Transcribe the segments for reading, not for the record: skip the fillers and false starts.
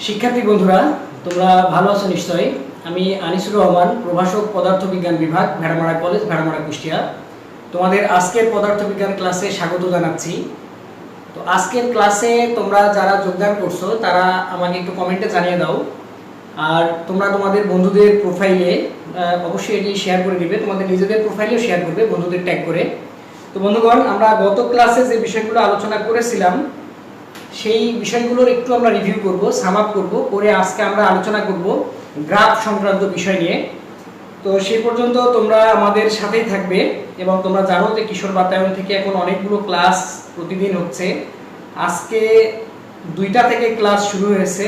শিক্ষার্থী বন্ধুরা, তোমরা ভালো আছো নিশ্চয়ই। আমি আনিসুর রহমান, প্রভাষক পদার্থবিজ্ঞান বিভাগ, ভেড়ামারা কলেজ, ভেড়ামারা কুষ্টিয়া। তোমাদের আজকের পদার্থবিজ্ঞান ক্লাসে স্বাগত জানাচ্ছি। তো আজকের ক্লাসে তোমরা যারা যোগদান করছো তারা আমাকে একটু কমেন্টে জানিয়ে দাও। আর তোমরা তোমাদের বন্ধুদের প্রোফাইলে অবশ্যই এটি শেয়ার করে দিবে, তোমাদের নিজেদের প্রোফাইলেও শেয়ার করবে বন্ধুদের ট্যাগ করে। তো বন্ধুগণ, আমরা গত ক্লাসে যে বিষয়গুলো আলোচনা করেছিলাম সেই বিষয়গুলোর একটু আমরা রিভিউ করব, সাম আপ করব, করে আজকে আমরা আলোচনা করব গ্রাফ সংক্রান্ত বিষয় নিয়ে। তো সেই পর্যন্ত তোমরা আমাদের সাথেই থাকবে। এবং তোমরা জানো যে কিশোর বাতায়ন থেকে এখন অনেকগুলো ক্লাস প্রতিদিন হচ্ছে। আজকে 2টা থেকে ক্লাস শুরু হয়েছে,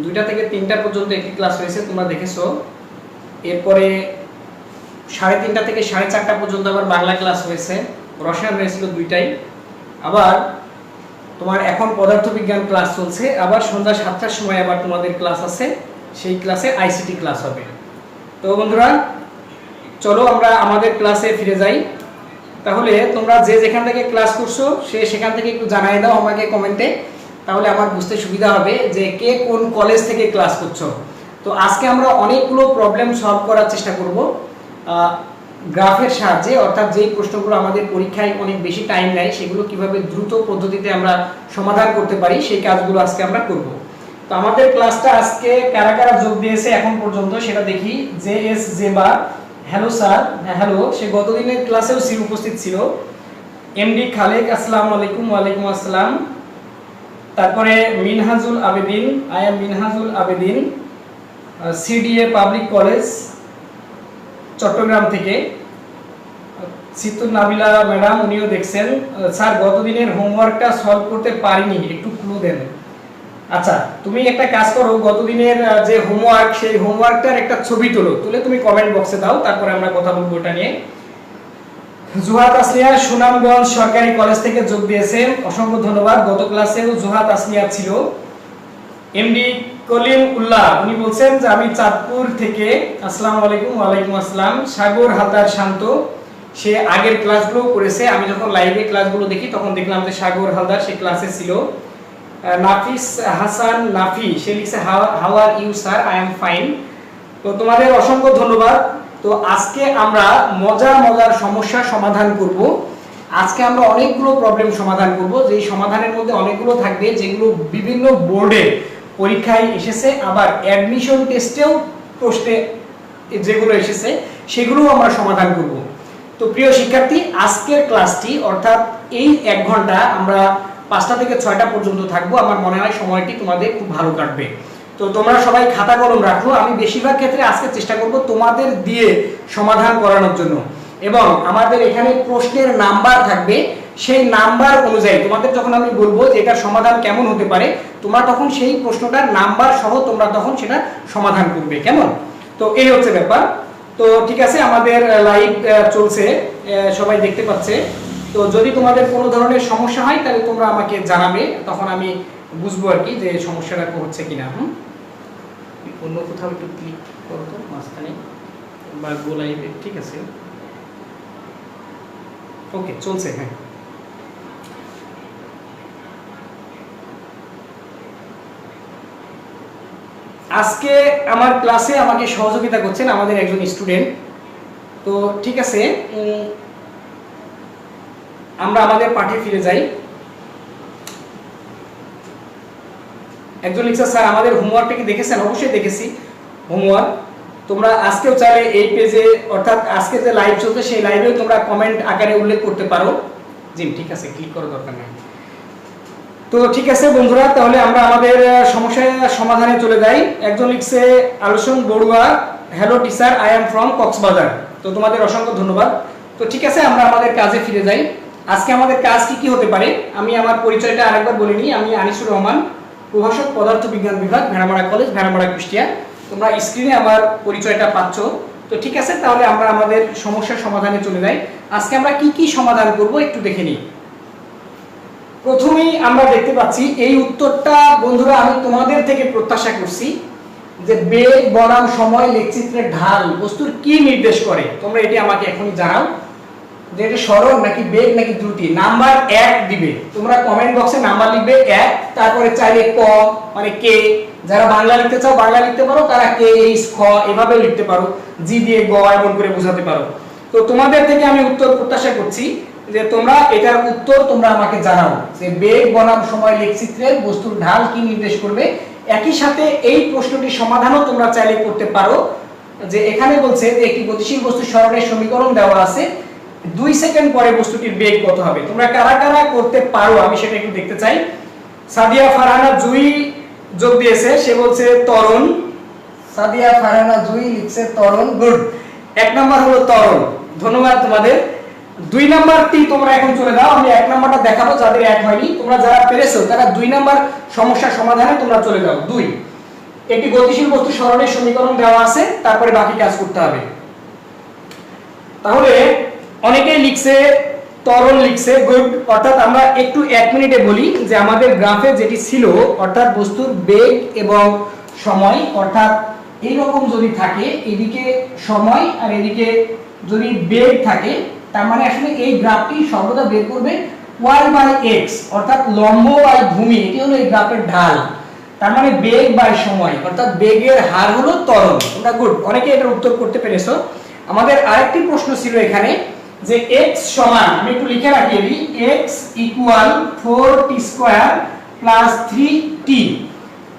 2টা থেকে 3টা পর্যন্ত একটি ক্লাস হয়েছে, তোমরা দেখেছো। এরপরে 3:30 থেকে 4:30 পর্যন্ত আবার বাংলা ক্লাস হয়েছে, রসায়ন হয়েছিল 2টাই। আবার তোমার এখন পদার্থবিজ্ঞান ক্লাস চলছে, আবার সন্ধ্যা 7টার সময় আবার তোমাদের ক্লাস আছে, সেই ক্লাসে আইসিটি ক্লাস হবে। তো বন্ধুরা, চলো আমরা আমাদের ক্লাসে ফিরে যাই। তাহলে তোমরা যে যেখান থেকে ক্লাস করছো সেখান থেকে একটু জানিয়ে দাও আমাকে কমেন্টে, তাহলে আমার বুঝতে সুবিধা হবে যে কে কোন কলেজ থেকে ক্লাস করছো। তো আজকে আমরা অনেকগুলো প্রবলেম সলভ করার চেষ্টা করব গ্রাফের সাহায্যে, অর্থাৎ যেই প্রশ্নগুলো আমাদের পরীক্ষায় অনেক বেশি টাইম নেয় সেগুলো কিভাবে দ্রুত পদ্ধতিতে আমরা সমাধান করতে পারি সেই কাজগুলো আজকে আমরা করব। তো আমাদের ক্লাসটা আজকে কারা কারা যোগ দিয়েছে এখন পর্যন্ত সেটা দেখি। J S Zeba, hello sir. Hello, সে গতদিনের ক্লাসেও উপস্থিত ছিল। এমডি খালেক, আসসালামু আলাইকুম। ওয়ালাইকুম আসসালাম। তারপরে Minhazul Abedin, I am Minhazul Abedin, CDA public college Chattogram থেকে। সিতুর নাবিলা ম্যাডাম, উনিও দেখছেন। স্যার, গতদিনের হোমওয়ার্কটা সলভ করতে পারিনি, একটু ক্লু দেন। আচ্ছা, তুমি একটা কাজ করো, গতদিনের যে হোমওয়ার্ক সেই হোমওয়ার্কটার একটা ছবি তুলে তুমি কমেন্ট বক্সে দাও, তারপরে আমরা কথা বলবো ওটা নিয়ে। জুহাত আসলিয়া, সুনামগঞ্জ সরকারি কলেজ থেকে যোগ দিয়েছে, অসংখ্য ধন্যবাদ। গত ক্লাসেও জুহাত আসলিয়া ছিল। এমডি কলিম উল্লাহ, উনি বলছেন যে আমি চাঁদপুর থেকে। আসসালামু আলাইকুম। ওয়ালাইকুম আসসালাম। সাগর হালদার শান্ত, সে আগের ক্লাসগুলো করেছে, আমি যখন লাইভে ক্লাসগুলো দেখি তখন দেখলাম যে সাগর হালদার সে ক্লাসে ছিল। নাফিস হাসান নাফি, সে লিখছে how are you sir, I am fine. তো তোমাদের অসংখ্য ধন্যবাদ। তো আজকে আমরা মজার সমস্যার সমাধান করব। আজকে আমরা অনেকগুলো প্রবলেম সমাধান করব, যেই সমাধানের মধ্যে অনেকগুলো থাকবে যেগুলো বিভিন্ন বোর্ডে পরীক্ষায় এসেছে, আবার অ্যাডমিশন টেস্টেও প্রশ্নে যেগুলো এসেছে সেগুলো আমরা সমাধান করব। তো প্রিয় শিক্ষার্থী, আজকের ক্লাসটি অর্থাৎ এই 1 ঘন্টা আমরা 5টা থেকে 6টা পর্যন্ত থাকবো। আমার মনে হয় সময়টি তোমাদের খুব ভালো কাটবে। তো তোমরা সবাই খাতা কলম রাখো। আমি বেশিরভাগ ক্ষেত্রে আজকে চেষ্টা করব তোমাদের দিয়ে সমাধান করানোর জন্য, এবং আমাদের এখানে প্রশ্নের নাম্বার থাকবে, সেই নাম্বার অনুযায়ী তোমাদের যখন আমি বলবো যে এটার সমাধান কেমন হতে পারে, তোমরা তখন সেই প্রশ্নটার নাম্বার সহ তোমরা তখন সেটা সমাধান করবে, কেমন? তো এই হচ্ছে ব্যাপার। তো ঠিক আছে, আমাদের লাইভ চলছে, সবাই দেখতে পাচ্ছে। তো যদি তোমাদের কোনো ধরনের সমস্যা হয় তাহলে তোমরা আমাকে জানাবে, তখন আমি বুঝবো আর কি যে সমস্যাটা হচ্ছে কিনা। অন্য কোথাও একটু ক্লিক করো তো মাঝখানে, বা গো লাইভে। ঠিক আছে, ওকে, চলছে। হ্যাঁ, আজকে আমার ক্লাসে আমাকে সহযোগিতা করছেন আমাদের একজন স্টুডেন্ট। তো ঠিক আছে, আমরা আমাদের পাঠে ফিরে যাই। একজন লিখছে, স্যার আমাদের হোমওয়ার্কটা কি দেখেছেন? অবশ্যই দেখেছি হোমওয়ার্ক। তোমরা আজকেও চাইলে এই পেজে, অর্থাৎ আজকে যে লাইভ চলছে সেই লাইভেও তোমরা কমেন্ট আকারে উল্লেখ করতে পারো। জি ঠিক আছে, ক্লিক করার দরকার নেই। তো ঠিক আছে বন্ধুরা, তাহলে আমরা আমাদের সমস্যার সমাধানে চলে যাই। একজন লিখছে, Alochon Barua, hello teacher, I am from Cox's Bazar. তো তোমাদের অসংখ্য ধন্যবাদ। তো ঠিক আছে, আমরা আমাদের কাজে ফিরে যাই। আজকে আমাদের কাজ কি হতে পারে, আমি আমার পরিচয়টা আরেকবার বলে নিই। আমি আনিসুর রহমান, প্রভাষক পদার্থবিজ্ঞান বিভাগ, ভেড়ামারা কলেজ, ভেড়ামারা কুষ্টিয়া। তোমরা স্ক্রিনে আমার পরিচয়টা পাচ্ছ। তো ঠিক আছে, তাহলে আমরা আমাদের সমস্যার সমাধানে চলে যাই। আজকে আমরা কি সমাধান করব একটু দেখে নিই। প্রথমেই আমরা দেখতে পাচ্ছি এই উত্তরটা বন্ধুরা আমি তোমাদের থেকে প্রত্যাশা করছি, যে বেগ বনাম সময় লেখচিত্রের ঢাল বস্তুর কি নির্দেশ করে, তোমরা এটি আমাকে এখনই জানাও। যে এটা সরল নাকি বেগ নাকি দ্রুতি, নাম্বার 1 দিবে। তোমরা কমেন্ট বক্সে নাম্বার লিখবে 1, তারপরে চাইলে ক মানে কে, যারা বাংলা লিখতে চাও বাংলা লিখতে পারো, তারা কে এইচ খ এভাবে লিখতে পারো, জি দিয়ে গ এমন করে বোঝাতে পারো। তো তোমাদের থেকে আমি উত্তর প্রত্যাশা করছি যে তোমরা এটার উত্তর তোমরা আমাকে জানাও যে বেগ বনাম সময় লেখচিত্রের বস্তুর ঢাল কি নির্দেশ করবে। একই সাথে এই প্রশ্নটির সমাধানও তোমরা চাইলে করতে পারো, যে এখানে বলছে যে একটি গতিশীল বস্তুর সরণের সমীকরণ দেওয়া আছে, 2 সেকেন্ড পরে বস্তুটির বেগ কত হবে। তোমরা কারা কারা করতে পারো আমি সেটা একটু দেখতে চাই। সাদিয়া ফারহানা জুই যোগ দিয়েছে, সে বলছে ত্বরণ। সাদিয়া ফারহানা জুই লিখছে ত্বরণ, গুড। 1 নাম্বার হলো ত্বরণ, ধন্যবাদ তোমাদের। 2 নাম্বারটি তোমরা এখন চলে যাও, আমি 1 নাম্বারটা দেখাবো যাদের 1 হয়নি। তোমরা যারা পেরেছো তারা 2 নাম্বার সমস্যার সমাধানে তোমরা চলে যাও। 2, একটি গতিশীল বস্তু সরণের সমীকরণ দেওয়া আছে, তারপরে বাকি কাজ করতে হবে। তাহলে অনেকেই লিখছে ত্বরণ লিখছে, গুড। অর্থাৎ আমরা একটু 1 মিনিটে বলি যে আমাদের গ্রাফে যেটি ছিল, অর্থাৎ বস্তুর বেগ এবং সময়, অর্থাৎ এই রকম যদি থাকে এদিকে সময় আর এদিকে যদি বেগ থাকে, তার মানে আসলে এই গ্রাফটি সর্বদা বের করবে y/x, অর্থাৎ লম্ব বাই ভূমি, এটি হলো এই গ্রাফের ঢাল। তার মানে বেগ বাই সময়, অর্থাৎ বেগের হার হলো ত্বরণ। তোমরা গুড, অনেকে এটার উত্তর করতে পেরেছো। আমাদের আরেকটি প্রশ্ন ছিল এখানে যে x সমান, আমি একটু লিখে রাখি, x equal 4t² plus 3t,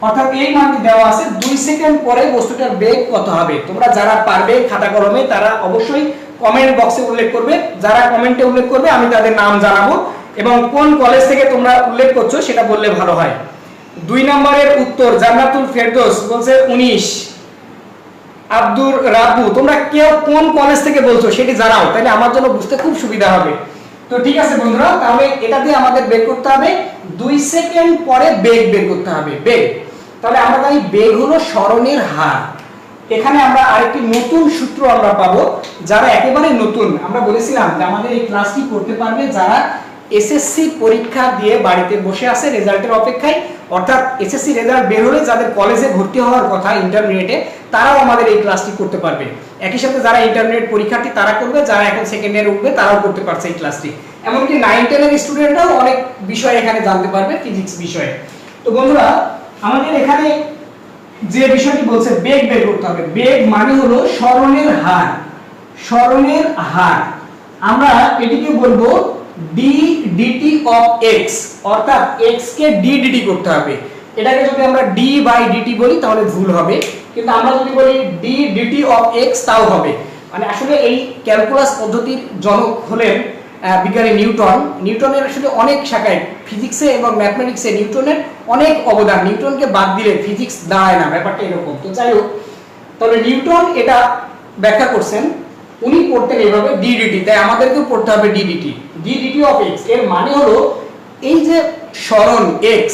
অর্থাৎ এই মানটি দেওয়া আছে। 2 সেকেন্ড পরে বস্তুটার বেগ কত হবে। তোমরা যারা পারবে খাতা কলমে তারা অবশ্যই কমেন্ট বক্সে উল্লেখ করবে, যারা কমেন্টে উল্লেখ করবে আমি তাদের নাম জানাবো, এবং কোন কলেজ থেকে তোমরা উল্লেখ করছো সেটা বললে ভালো হয়। 2 নম্বরের উত্তর জান্নাতুল ফেরদৌস বলছে 19। আব্দুর রাব্বু, তোমরা কেউ কোন কলেজ থেকে বলছো সেটি জানাও, তাহলে আমার জন্য বুঝতে খুব সুবিধা হবে। তো ঠিক আছে বন্ধুরা, তাহলে এটা দিয়ে আমাদের বের করতে হবে 2 সেকেন্ড পরে বেগ বের করতে হবে, বেগ। তাহলে আমরা জানি বেগ হলো সরণের হার। এখানে আমরা আরেকটি নতুন সূত্র আমরা পাবো, যারা একেবারে নতুন, আমরা বলেছিলাম যে আমাদের এই ক্লাসটি করতে পারবে যারা এসএসসি পরীক্ষা দিয়ে বাড়িতে বসে আছে রেজাল্টের অপেক্ষায়, অর্থাৎ এসএসসি রেজাল্ট বের হলে যাদের কলেজে ভর্তি হওয়ার কথা ইন্টারমিডিয়েটে, তারাও আমাদের এই ক্লাসটি করতে পারবে। একই সাথে যারা ইন্টারমিডিয়েট পরীক্ষার্থী তারা করবে, যারা এখন সেকেন্ড ইয়ারে উঠবে তারাও করতে পারছে এই ক্লাসটি। এমনকি 9-10 এর স্টুডেন্টরাও অনেক বিষয় এখানে জানতে পারবে, ফিজিক্স বিষয়ে। তো বন্ধুরা, আমাদের এখানে যে বিষয়টি বলছে বেগ বের করতে হবে। বেগ মানে হলো সরণের হার, সরণের হার। আমরা এটিকে বলবো d dt of x, অর্থাৎ x কে d dt করতে হবে। এটাকে যদি আমরা d by dt বলি তাহলে ভুল হবে, কিন্তু আমরা যদি বলি d dt of x তাও হবে। মানে আসলে এই ক্যালকুলাস পদ্ধতির জনক হলেন বিজ্ঞানী নিউটন। নিউটনের আসলে অনেক শাখায়, ফিজিক্সে এবং ম্যাথমেটিক্সে নিউটনের অনেক অবদান, নিউটনকে বাদ দিলে ফিজিক্স দাঁড়ায় না, ব্যাপারটা এরকম। তো যাই হোক, তবে নিউটন এটা ব্যাখ্যা করছেন, উনি পড়তেন এইভাবে d dt, তাই আমাদেরকেও পড়তে হবে d dt, d dt of x। এর মানে হলো এই যে সরণ x,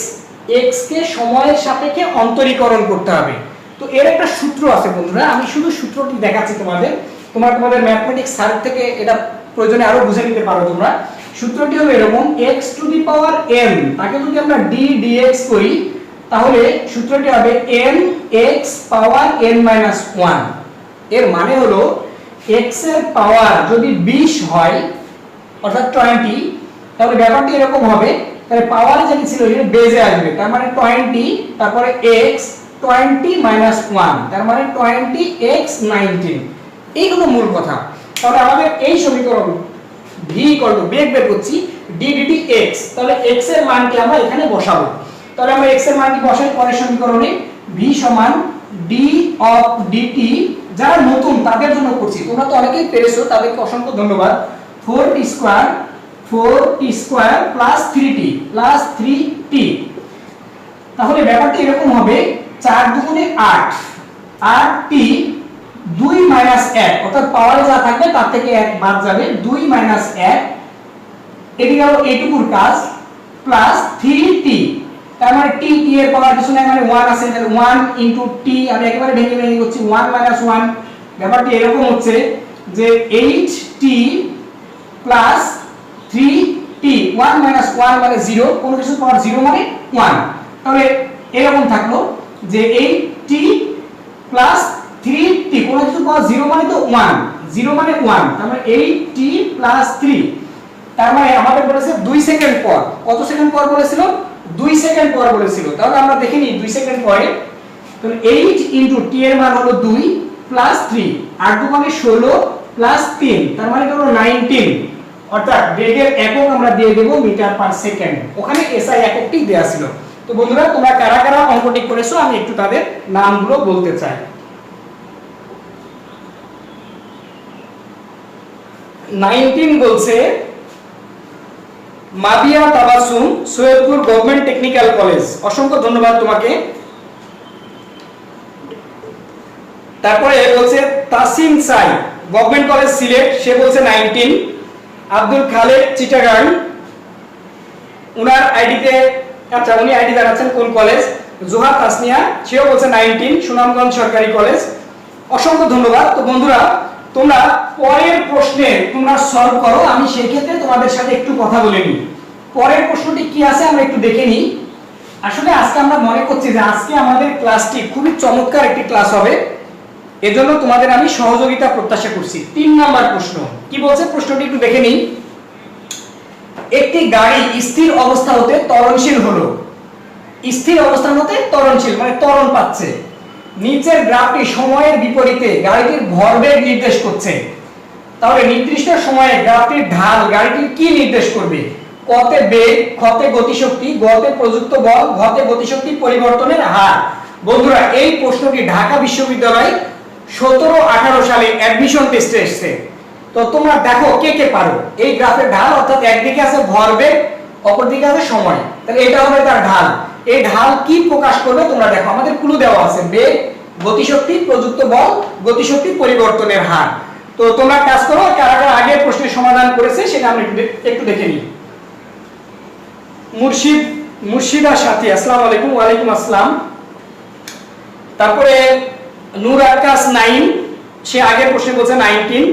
x কে সময়ের সাপেক্ষে অন্তরীকরণ করতে হবে। তো এর একটা সূত্র আছে বন্ধুরা, আমি শুধু সূত্রটি দেখাচ্ছি তোমাদের, তোমাদের ম্যাথমেটিক্স স্যার থেকে এটা প্রয়োজনে আরো বুঝে নিতে পারো তোমরা। সূত্রটি হলো এরকম, x two the power n, তাকে যদি আমরা d dx করি তাহলে সূত্রটি হবে n x পাওয়ার n minus 1। এর মানে হলো x এর পাওয়ার যদি 20 হয়, অর্থাৎ 20, তাহলে ব্যাপারটি এরকম হবে, তাহলে পাওয়ার যেটি ছিল সেটা বেজে আসবে, তার মানে 20, তারপরে x 20 minus 1, তার মানে 20x 19। এই হলো মূল কথা। তাহলে আমাদের এই সমীকরণ v = বেগ বের করছি d dt x, তাহলে x এর মানটি আমরা এখানে বসাবো। তাহলে আমরা x এর মানটি বসাই পরের সমীকরণে, v সমান d of dt। যারা নতুন তাদের জন্য করছি, তোমরা তো অনেকেই পেরেছো, তাদেরকে অসংখ্য ধন্যবাদ। 4t² প্লাস 3t, তাহলে ব্যাপারটি এরকম হবে 4 দুগুণে 8, 8t 2 মাইনাস 1, অর্থাৎ পাওয়ারে যা থাকবে তার থেকে 1 বাদ যাবে, 2 মাইনাস 1, এটি গেল এইটুকুর কাজ, প্লাস 3t, তার মানে t এর পাওয়ার কিছু না, মানে 1 আছে, তাহলে 1 ইনটু t, আমি একেবারে ভেঙে ভেঙে করছি, 1 মাইনাস 1। ব্যাপারটি এরকম হচ্ছে যে 8t প্লাস 3t, 1 মাইনাস 1 মানে 0, কোনো কিছু পাওয়ার 0 মানে 1। তাহলে এরকম থাকলো যে 8t প্লাস 3t, কোনো কিছু পাওয়ার 0 মানে তো 1, 0 মানে 1, তার মানে 8t + 3, তার মানে আমাদের বলেছে 2 সেকেন্ড পর। কত সেকেন্ড পর বলেছিল? 2 সেকেন্ড পর বলেছিল। তাহলে আমরা দেখে নিই 2 সেকেন্ড পরে। তাহলে 8 * t এর মান হলো 2 + 3, 8 × 2 = 16 + 3, তার মানে হলো 19। অর্থাৎ বেগের একক আমরা দিয়ে দেব মিটার/সেকেন্ড। ওখানে এসআই এককটি দেয়া ছিল। তো বন্ধুরা, তোমরা কারা কারা অঙ্কটি করেছো আমি একটু তাদের নামগুলো বলতে চাই। 19 বলছে Mabia Tabassum, Saidpur government technical college. অসংখ্য ধন্যবাদ তোমাকে। তারপরে বলছে তাসিম সাই, গভর্নমেন্ট কলেজ সিলেট, সে বলছে 19। আব্দুল খালেক, চিটাগাং, উনার আইডিতে, আচ্ছা উনি আইডি জানাচ্ছেন কোন কলেজ। জোহা তাসনিয়া, সেও বলছে 19, সুনামগঞ্জ সরকারি কলেজ। অসংখ্য ধন্যবাদ। তো বন্ধুরা, তোমরা পরের প্রশ্নে তোমরা সলভ করো, আমি সেই ক্ষেত্রে তোমাদের সাথে একটু কথা বলে নিই। পরের প্রশ্নটি কি আছে আমরা একটু দেখে নিই। আসলে আজকে আমরা মনে করছি যে আজকে আমাদের ক্লাসটি খুবই চমৎকার একটি ক্লাস হবে, এজন্য তোমাদের আমি সহযোগিতা প্রত্যাশা করছি। 3 নাম্বার প্রশ্ন কি বলছে, প্রশ্নটি একটু দেখে নিই। একটি গাড়ি স্থির অবস্থা হতে ত্বরণশীল হলো। স্থির অবস্থা হতে ত্বরণশীল মানে ত্বরণ পাচ্ছে। নিচের গ্রাফটি সময়ের বিপরীতে গাড়িটির ভরবেগ নির্দেশ করছে। তাহলে নির্দিষ্ট সময়ে গ্রাফটির ঢাল গাড়িটির কি নির্দেশ করবে? কতে বেগ, ক্ষতে গতিশক্তি, গতে প্রযুক্ত বল, ঘতে গতিশক্তি পরিবর্তনের হার। বন্ধুরা, এই প্রশ্নটি ঢাকা বিশ্ববিদ্যালয় 17-18 সালে অ্যাডমিশন টেস্টে এসেছে। তো তোমরা দেখো কে কে পারো। এই গ্রাফের ঢাল, অর্থাৎ একদিকে আছে ভরবেগ, অপর দিকে আছে সময়, তাহলে এটা হবে তার ঢাল। এই ঢাল কি প্রকাশ করবে তোমরা দেখো, আমাদের ক্লু দেওয়া আছে বেগ, গতিশক্তি, প্রযুক্ত বল, গতিশক্তি পরিবর্তনের হার। তো তোমরা কাজ করো, কারা কারা আগের প্রশ্নের সমাধান করেছে সেটা আমরা একটু দেখে নিই। মুর্শিদা সাথী, আসসালামু আলাইকুম। ওয়ালাইকুম আসসালাম। তারপরে নূর আকাশ 9, সে আগের প্রশ্নে বলছে 19।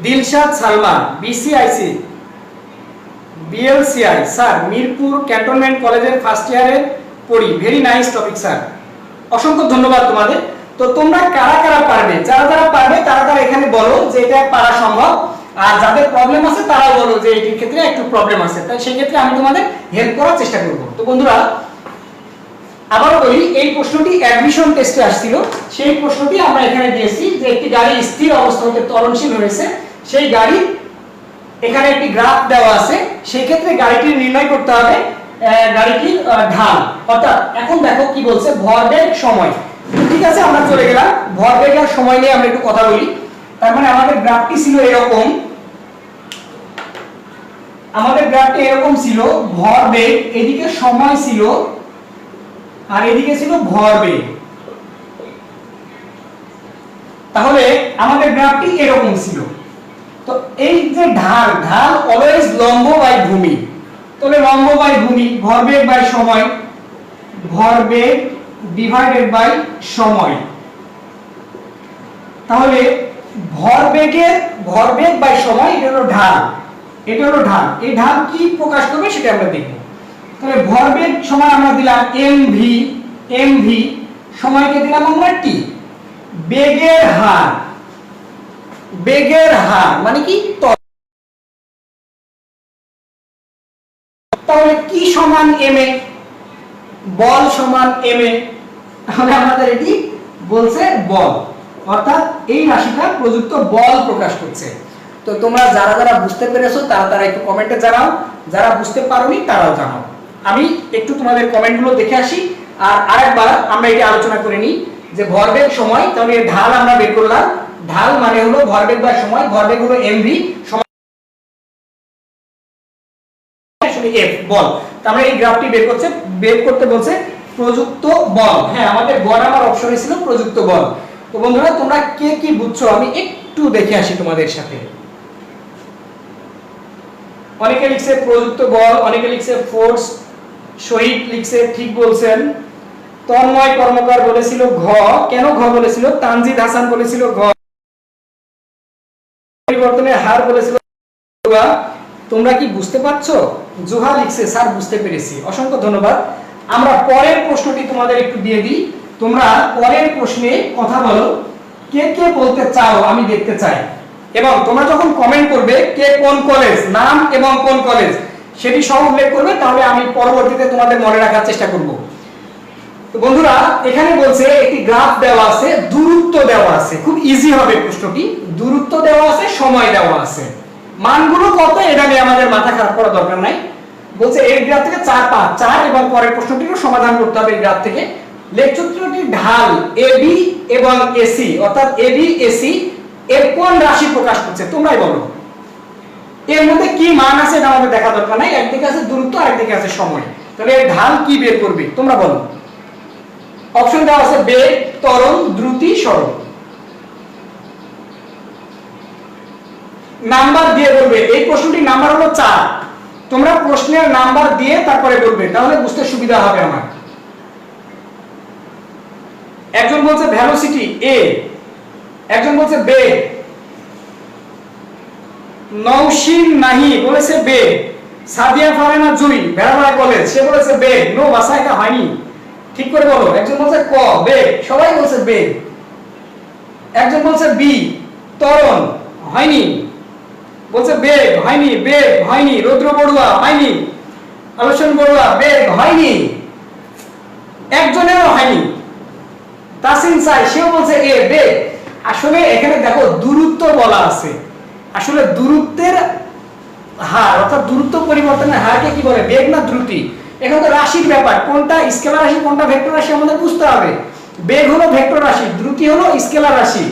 Dilshad Salma, BCIC BLCI, sir Mirpur cantonment কলেজের ফার্স্ট ইয়ারে পড়ি, ভেরি নাইস টপিক স্যার। অসংখ্য ধন্যবাদ তোমাদের। তো তোমরা কারা কারা পারবে, যারা যারা পারবে তারা তারা এখানে বলো যে এটা পারা সম্ভব, আর যাদের প্রবলেম আছে তারাও বলো যে এই ক্ষেত্রে একটু প্রবলেম আছে, তাই সেই ক্ষেত্রে আমি তোমাদের হেল্প করার চেষ্টা করব। তো বন্ধুরা, আবারও বলি, এই প্রশ্নটি অ্যাডমিশন টেস্টে আসছিল, সেই প্রশ্নটি আমরা এখানে দিয়েছি যে একটি গাড়ি স্থির অবস্থা হতে ত্বরণশীল হয়েছে, সেই গাড়ি এখানে একটি গ্রাফ দেওয়া আছে, সেই ক্ষেত্রে গাড়িটি নির্ণয় করতে হবে গাড়িটির ঢাল। অর্থাৎ এখন দেখো কি বলছে, ভরবেগ, সময়। ঠিক আছে, আমরা চলে গেলাম ভরবেগ আর সময় নিয়ে আমরা একটু কথা বলি। তার মানে আমাদের গ্রাফটি ছিল এরকম, আমাদের গ্রাফটি এরকম ছিল, ভরবেগ, এদিকে সময় ছিল আর এদিকে ছিল ভরবেগ। তাহলে আমাদের গ্রাফটি এরকম ছিল। তো এই যে ঢাল, ঢাল অলওয়েজ লম্ব বাই ভূমি, তাহলে লম্ব বাই ভূমি, ভরবেগ বাই সময়, ভরবেগ ডিভাইডেড বাই সময়। তাহলে ভরবেগ বাই সময়, এটা হলো ঢাল, এটা হলো ঢাল। এই ঢাল কি প্রকাশ করবে সেটা আমরা দেখব। তাহলে ভরবেগ সমান আমরা দিলাম এমভি, সময়কে দিলাম আমরা টি। বেগের হার, বেগের হার মানে কি, তাহলে কি সমান এমএ, বল সমান এমএ। তাহলে আমাদের এটি বলছে বল, অর্থাৎ এই রাশিটা প্রযুক্ত বল প্রকাশ করছে। তো তোমরা যারা যারা বুঝতে পেরেছো তারা তারা একটু কমেন্টে জানাও, যারা বুঝতে পারোনি তারাও জানাও। আমি একটু তোমাদের কমেন্টগুলো দেখে আসি, আর আরেকবার আমরা এটা আলোচনা করে নিই যে ভরবেগ সময়। তাহলে এর ঢাল আমরা বের করলাম, ঢাল মানে হলো ভরবেগ বাই সময়, ভরবেগ হলো এমভি, সময় এফ, বল। তাহলে এই গ্রাফটি বের করতে বলছে প্রযুক্ত বল। হ্যাঁ, আমাদের বল আমার অপশনে ছিল প্রযুক্ত বল। তো বন্ধুরা, তোমরা কে কি বুঝছো আমি একটু দেখে আসি তোমাদের সাথে। অনেকে লিখছে প্রযুক্ত বল, অনেকে লিখছে ফোর্স, শহীদ লিখছে ঠিক বলছেন। তন্ময় কর্মকার বলেছিল ঘ, কেন ঘ বলেছিল? তানজিদ হাসান বলেছিল ঘ, পরিবর্তনের হার বলেছিল। তোমরা কি বুঝতে পারছো? জোহা লিখছে স্যার বুঝতে পেরেছি, অসংখ্য ধন্যবাদ। আমরা পরের প্রশ্নটি তোমাদের একটু দিয়ে দিই, তোমরা পরের প্রশ্নে কথা বলো, কে কে বলতে চাও আমি দেখতে চাই। এবং তোমরা যখন কমেন্ট করবে কে কোন কলেজ, নাম এবং কোন কলেজ সেটি সহ উল্লেখ করবে, তাহলে আমি পরবর্তীতে তোমাদের মনে রাখার চেষ্টা করব। তো বন্ধুরা এখানে বলছে একটি গ্রাফ দেওয়া আছে, দূরত্ব দেওয়া আছে, খুব ইজি হবে প্রশ্নটি। দূরত্ব দেওয়া আছে, সময় দেওয়া আছে, মানগুলো কত এটা নিয়ে আমাদের মাথা খারাপ করার দরকার নাই। বলছে এই গ্রাফ থেকে 4 5 4 এবং পরের প্রশ্নটিরও সমাধান করতে হবে এই গ্রাফ থেকে। লেখচিত্রটির ঢাল এবি এবং এসি, অর্থাৎ এবি এসি এর কোন রাশি প্রকাশ করছে তোমরাই বলো। এর মধ্যে কি মান আছে এটা আমাদের দেখা দরকার নাই, একদিকে আছে দূরত্ব আর একদিকে আছে সময়, তাহলে এর ঢাল কি বের করবে তোমরা বলো। অপশন দেওয়া আছে বেগ, ত্বরণ, দ্রুতি, সরণ। নাম্বার দিয়ে বলবে, এই প্রশ্নটির নাম্বার হলো 4, তোমরা প্রশ্নের নাম্বার দিয়ে তারপরে বলবে, তাহলে বুঝতে সুবিধা হবে আমার। একজন বলছে ভেলোসিটি এ, একজন বলছে বেগ, নওশিন নাহি বলেছে বেগ, সাদিয়া ফারহানা জুই ভেড়ামারা কলেজ সে বলেছে বেগ, নো বাসা এটা হয়নি, ঠিক করে বলো। একজন বলছে ক বেগ, সবাই বলছে বেগ। একজন বলছে বি ত্বরণ, হয়নি, বলছে বেগ, হয়নি, বেগ হয়নি। রুদ্র বড়ুয়া হয়নি, আলোচন বড়ুয়া বেগ হয়নি, একজনেরও হয়নি। তাসিন সাই সেও বলছে এ বেগ। আসলে এখানে দেখো দূরত্ব বলা আছে, আসলে দূরত্বের হার অর্থাৎ দূরত্ব পরিবর্তনের হারকে কি বলে, বেগ না দ্রুতি। এখন তো রাশির ব্যাপার, কোনটা স্কেলার রাশি কোনটা ভেক্টর রাশি আমাদের বুঝতে হবে। বেগ হলো ভেক্টর রাশি, দ্রুতি হলো স্কেলার রাশি,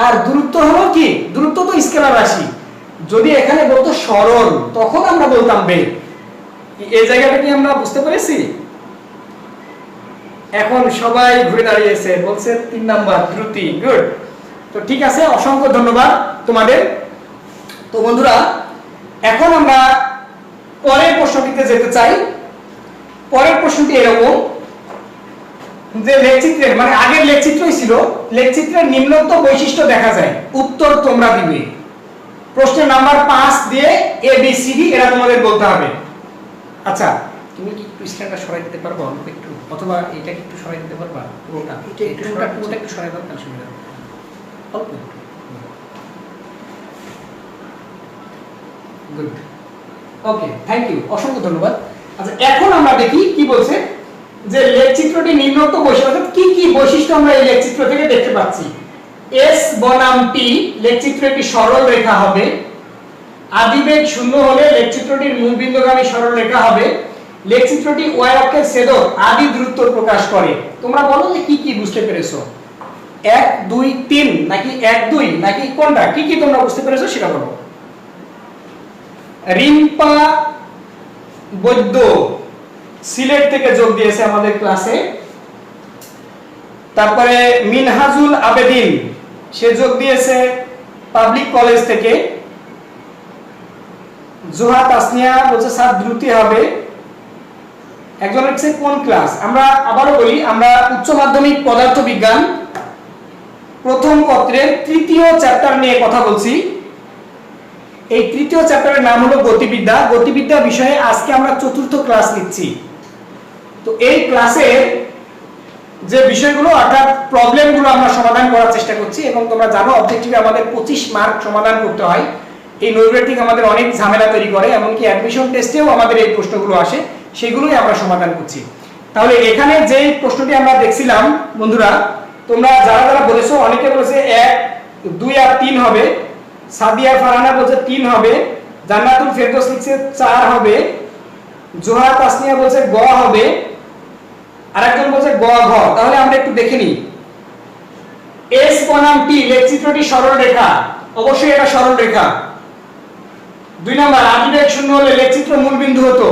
আর দূরত্ব হলো কি, দূরত্ব তো স্কেলার রাশি। যদি এখানে বলতো সরল তখন আমরা বলতাম বেগ। এই জায়গাটা কি আমরা বুঝতে পেরেছি? এখন সবাই ঘুরে দাঁড়িয়েছে, বলছে 3 নাম্বার দ্রুতি, গুড। তো ঠিক আছে, অসংখ্য ধন্যবাদ তোমাদের। তো বন্ধুরা এখন আমরা পরের প্রশ্নটিতে যেতে চাই। পরের প্রশ্নটি এরকম যে লেখচিত্রের, মানে আগের লেখচিত্রই ছিল, লেখচিত্রের নিম্নোক্ত বৈশিষ্ট্য দেখা যায়, উত্তর তোমরা দিবে। প্রশ্নের নাম্বার 5 দিয়ে এ বি সি ডি এরা তোমাদের বলতে হবে। আচ্ছা তুমি কি একটু স্ক্রিনটা সরাই দিতে পারবে অল্প একটু, অথবা এটা একটু সরাই দিতে পারবা, পুরোটা পুরোটা একটু সরাই দাও তাহলে সুবিধা হবে, অল্প একটু। গুড, ওকে, থ্যাংক ইউ, অসংখ্য ধন্যবাদ। আচ্ছা এখন আমরা দেখি কি বলছে, যে লেখচিত্রটি নিম্নোক্ত বৈশিষ্ট্য, অর্থাৎ কি কি বৈশিষ্ট্য আমরা এই লেখচিত্র থেকে দেখতে পাচ্ছি। এস বনাম টি লেখচিত্র একটি সরল রেখা হবে, আদিবেগ 0 হলে লেখচিত্রটির মূলবিন্দুগামী সরল রেখা হবে, লেখচিত্রটি ওয়াই অক্ষের ছেদক আদি দূরত্ব প্রকাশ করে। তোমরা বলো যে কি কি বুঝতে পেরেছো, 1 2 3 নাকি 1 2 নাকি কোনটা, কি কি তোমরা বুঝতে পেরেছো সেটা বলো। রিম্পা বৈদ্য সিলেট থেকে যোগ দিয়েছে আমাদের ক্লাসে। তারপরে মিনহাজুল আবেদিন সে যোগ দিয়েছে পাবলিক কলেজ থেকে। জোহা তাসনিয়া বলছে স্যার দ্রুতি হবে। একজন হচ্ছে কোন ক্লাস, আমরা আবারও বলি, আমরা উচ্চ মাধ্যমিক পদার্থ বিজ্ঞান প্রথম পত্রের 3য় চ্যাপ্টার নিয়ে কথা বলছি। এই 3য় চ্যাপ্টারের নাম হলো গতিবিদ্যা। গতিবিদ্যা বিষয়ে আজকে আমরা 4র্থ ক্লাস নিচ্ছি। তো এই ক্লাসের যে বিষয়গুলো অর্থাৎ প্রবলেমগুলো আমরা সমাধান করার চেষ্টা করছি, এবং তোমরা জানো অবজেক্টিভে আমাদের 25 মার্ক সমাধান করতে হয়। এই নৈর্ব্যক্তিক আমাদের অনেক ঝামেলা তৈরি করে, এমনকি অ্যাডমিশন টেস্টেও আমাদের এই প্রশ্নগুলো আসে, সেগুলোই আমরা সমাধান করছি। তাহলে এখানে যে প্রশ্নটি আমরা দেখছিলাম বন্ধুরা, তোমরা যারা যারা বলেছো, অনেকে বলেছে 1 2 আর 3 হবে, সাদিয়া ফারহানা বলছে 3 হবে, জান্নাতুল ফেরদৌস লিখছে 4 হবে, জোহা তাসনিয়া বলছে গ হবে, আরেকজন বলছে গ ঘ। তাহলে আমরা একটু দেখে নিই। এস বনাম টি লেখচিত্রটি সরল রেখা, অবশ্যই এটা সরল রেখা। 2 নাম্বার আদিবেগ 0 হলে লেখচিত্র মূলবিন্দু হতো,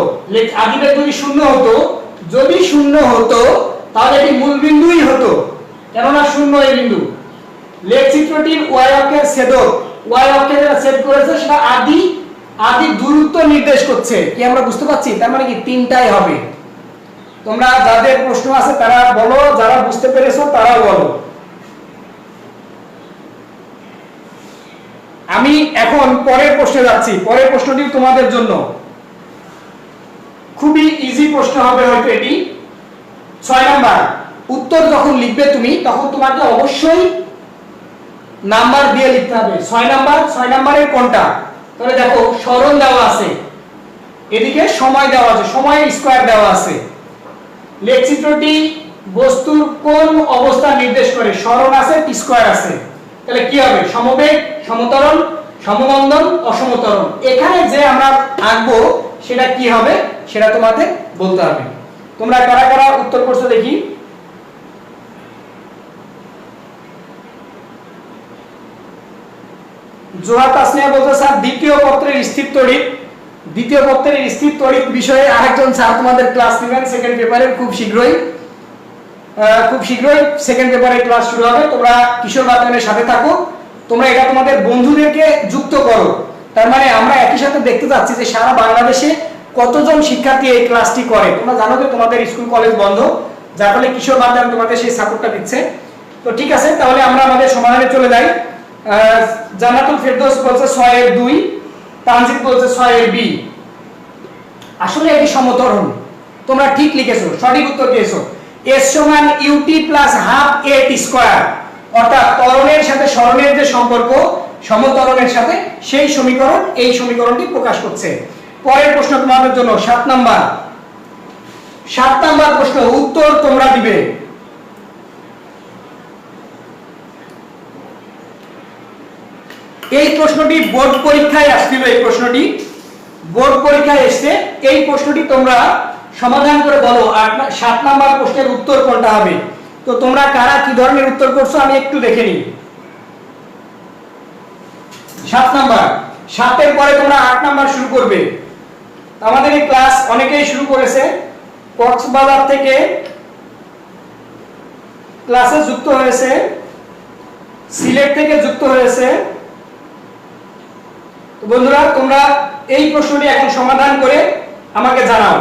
আদিবেগ যদি 0 হতো, যদি 0 হতো তাহলে এটি মূলবিন্দুই হতো, কেননা 0 এই বিন্দু। লেখচিত্রটির ওয়াই অক্ষের ছেদক, ওয়াই অক্ষে যেটা ছেদ করেছে সেটা আদি দূরত্ব নির্দেশ করছে, কি আমরা বুঝতে পারছি? তার মানে কি 3টাই হবে। তোমরা যাদের প্রশ্ন আছে তারা বলো, যারা বুঝতে পেরেছো তারাও বলো। আমি এখন পরের প্রশ্নে যাচ্ছি। পরের প্রশ্নটি তোমাদের জন্য খুবই ইজি প্রশ্ন হবে হয়তো এটি। 6 নাম্বার, উত্তর যখন লিখবে তুমি তখন তোমাকে অবশ্যই নাম্বার দিয়ে লিখতে হবে। 6 নাম্বারের কোনটা? তাহলে দেখো সরণ দেওয়া আছে, এদিকে সময় দেওয়া আছে, সময়ের স্কয়ার দেওয়া আছে। লেখচিত্রটি বস্তুর কোন অবস্থা নির্দেশ করে? সরণ আছে, স্কয়ার আছে, তাহলে কি হবে? সমবেগ, সমতরণ, সমমন্দন, অসমতরণ। এখানে যে আমরা আঁকবো সেটা কি হবে সেটা তোমাদের বলতে হবে। তোমরা কারা কারা উত্তর করছো দেখি। জোহা তাসনিয়া বলছে স্যার দ্বিতীয় পত্রের স্থির তড়িৎ, দ্বিতীয় পত্রের স্থির তড়িৎ বিষয়ে আরেকজন স্যার তোমাদের ক্লাস নেবেন সেকেন্ড পেপারে, খুব শীঘ্রই সেকেন্ড পেপারের ক্লাস শুরু হবে। তোমরা কিশোর বাতায়নের সাথে থাকো, তোমরা এটা তোমাদের বন্ধুদেরকে যুক্ত করো। তার মানে আমরা একই সাথে দেখতে যাচ্ছি যে সারা বাংলাদেশে কতজন শিক্ষার্থী এই ক্লাসটি করে। তোমরা জানো যে তোমাদের স্কুল কলেজ বন্ধ, যার ফলে কিশোর বাতায়ন তোমাদের সেই সাপোর্টটা দিচ্ছে। তো ঠিক আছে, তাহলে আমরা আমাদের সমাধানে চলে যাই। জান্নাতুল ফেরদৌস বলছে 6 এর 2, তানজিদ বলছে 6 এর বি। আসলে এটি সমতরণ, তোমরা ঠিক লিখেছো, সঠিক উত্তর দিয়েছো। s সমান ut plus half a t square, অর্থাৎ ত্বরণের সাথে সরণের যে সম্পর্ক সমতরণের সাথে, সেই সমীকরণ এই সমীকরণটি প্রকাশ করছে। পরের প্রশ্ন তোমাদের জন্য 7 নাম্বার প্রশ্ন, উত্তর তোমরা দিবে। এই প্রশ্নটি বোর্ড পরীক্ষায় আসছিল, এই প্রশ্নটি বোর্ড পরীক্ষায় এসেছে। এই প্রশ্নটি তোমরা সমাধান করে বলো 7 নাম্বার প্রশ্নের উত্তর কোনটা হবে। তো তোমরা কারা কি ধরনের উত্তর করছো আমি একটু দেখে নিই। 7 নাম্বার, 7 এর পরে তোমরা 8 নাম্বার শুরু করবে। আমাদের এই ক্লাস অনেকেই শুরু করেছে, কক্সবাজার থেকে ক্লাসে যুক্ত হয়েছে, সিলেট থেকে যুক্ত হয়েছে। বন্ধুরা তোমরা এই প্রশ্নটি এখন সমাধান করে আমাকে জানাও।